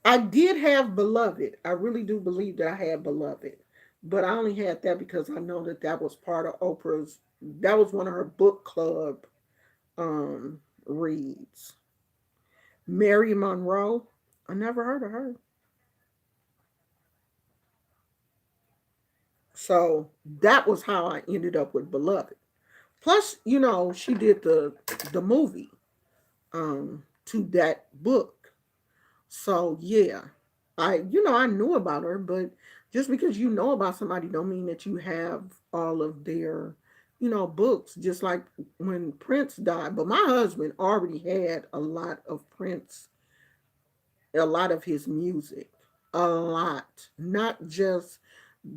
I did have Beloved. I really do believe that I had Beloved, but I only had that because I know that that was part of Oprah's. That was one of her book club reads. Mary Monroe. I never heard of her. So that was how I ended up with Beloved. Plus, she did the movie to that book. So yeah. I knew about her, but just because you know about somebody don't mean that you have all of their, books. Just like when Prince died. But my husband already had a lot of his music, a lot, not just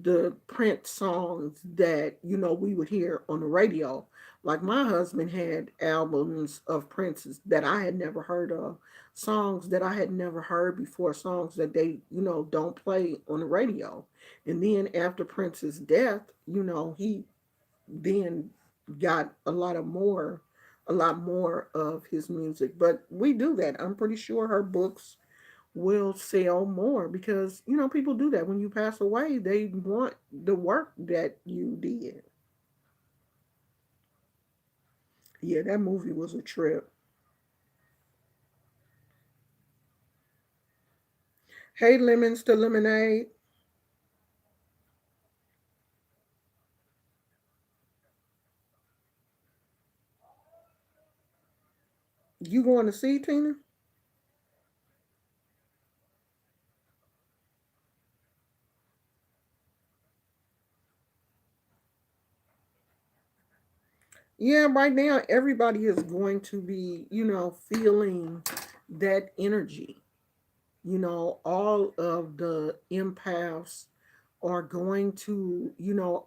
the Prince songs that we would hear on the radio. Like my husband had albums of Prince's that I had never heard of, songs that I had never heard before, songs that they don't play on the radio. And then after Prince's death, he then got a lot more of his music. But we do that. I'm pretty sure her books will sell more because people do that when you pass away. They want the work that you did. Yeah, that movie was a trip. Hey, lemons to lemonade. You going to see, Tina? Yeah, right now everybody is going to be feeling that energy. All of the empaths are going to,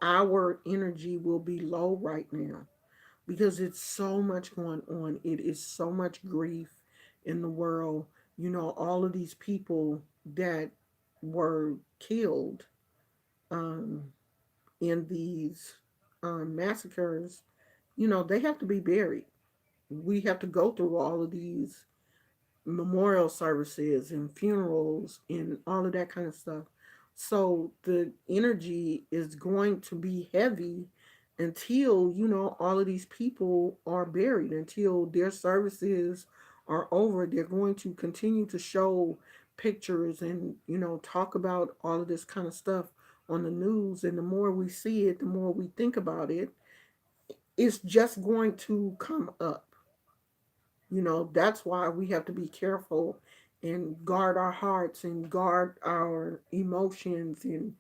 our energy will be low right now because it's so much going on. It is so much grief in the world. All of these people that were killed um, in these massacres, they have to be buried. We have to go through all of these memorial services and funerals and all of that kind of stuff. So the energy is going to be heavy until, all of these people are buried, until their services are over. They're going to continue to show pictures and, talk about all of this kind of stuff on the news. And the more we see it, the more we think about it, it's just going to come up. That's why we have to be careful and guard our hearts and guard our emotions and,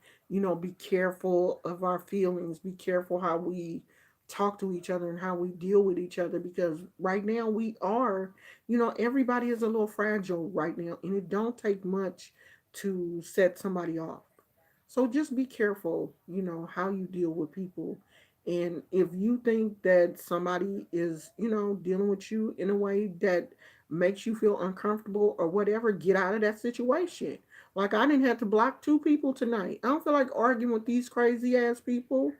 be careful of our feelings, be careful how we talk to each other and how we deal with each other, because right now we are, everybody is a little fragile right now, and it don't take much to set somebody off. So just be careful, how you deal with people. And if you think that somebody is, dealing with you in a way that makes you feel uncomfortable or whatever, get out of that situation. Like, I didn't have to block two people tonight. I don't feel like arguing with these crazy ass people.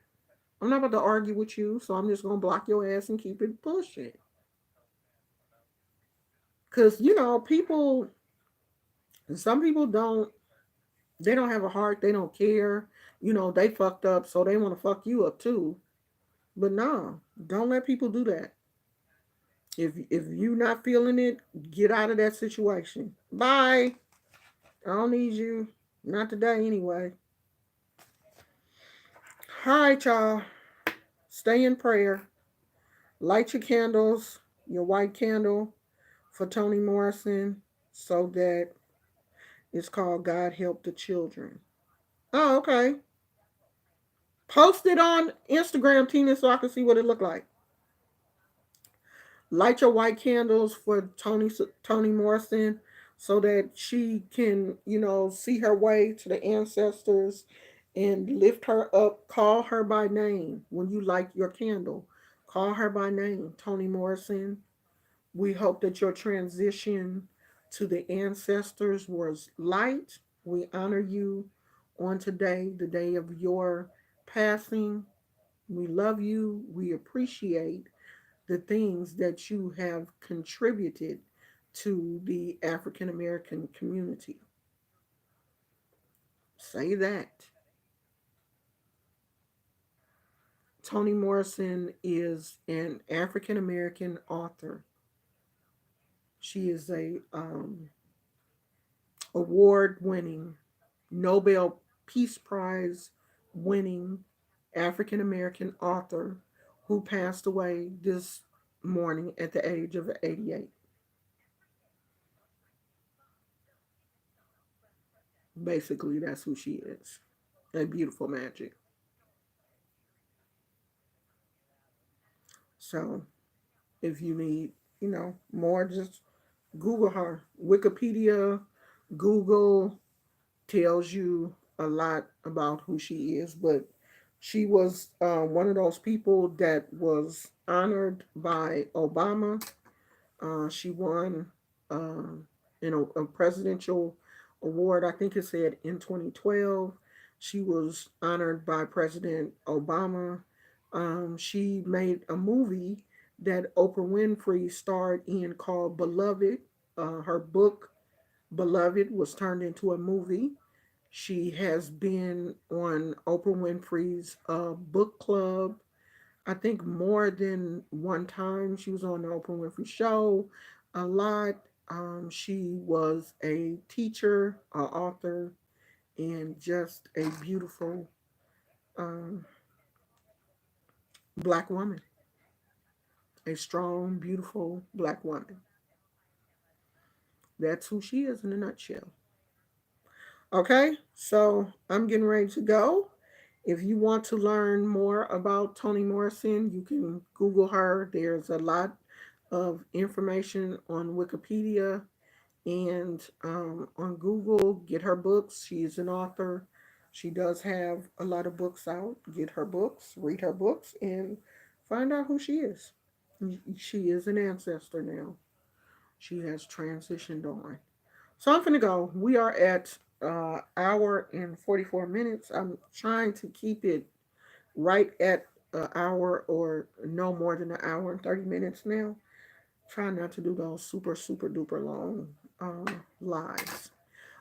I'm not about to argue with you, so I'm just gonna block your ass and keep it pushing. Cause people, some people don't. They don't have a heart. They don't care. They fucked up, so they want to fuck you up too. But no, don't let people do that. If you not feeling it, get out of that situation. Bye. I don't need you. Not today anyway. All right, y'all. Stay in prayer. Light your candles, your white candle for Toni Morrison, so that it's called God Help the Children. Oh, okay. Post it on Instagram, Tina, so I can see what it looked like. Light your white candles for Toni Morrison, so that she can, see her way to the ancestors and lift her up. Call her by name when you light your candle. Call her by name, Toni Morrison. We hope that your transition to the ancestors was light. We honor you on today, the day of your passing. We love you. We appreciate the things that you have contributed to the African American community. Say that. Toni Morrison is an African American author. She is a award-winning, Nobel Peace Prize winning African American author who passed away this morning at the age of 88. Basically, that's who she is. A beautiful magic. So, if you need, more, just Google her. Wikipedia, Google tells you a lot about who she is, but she was one of those people that was honored by Obama. She won uh, a presidential award. I think it said in 2012. She was honored by President Obama. She made a movie that Oprah Winfrey starred in called Beloved. Her book Beloved was turned into a movie. She has been on Oprah Winfrey's book club, I think, more than one time. She was on the Oprah Winfrey Show a lot. She was a teacher, an author, and just a beautiful um, black woman. A strong, beautiful black woman. That's who she is in a nutshell. Okay, so I'm getting ready to go. If you want to learn more about Toni Morrison, you can Google her. There's a lot of information on Wikipedia and on Google. Get her books. She is an author. She does have a lot of books out. Get her books, read her books, and find out who she is. She is an ancestor now. She has transitioned on. So I'm gonna go. We are at hour and 44 minutes. I'm trying to keep it right at an hour or no more than an hour and 30 minutes now. Try not to do those super, super duper long lives.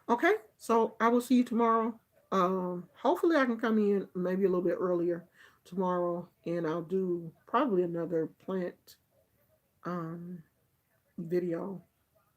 Okay, so I will see you tomorrow. Hopefully I can come in maybe a little bit earlier tomorrow, and I'll do probably another plant um video.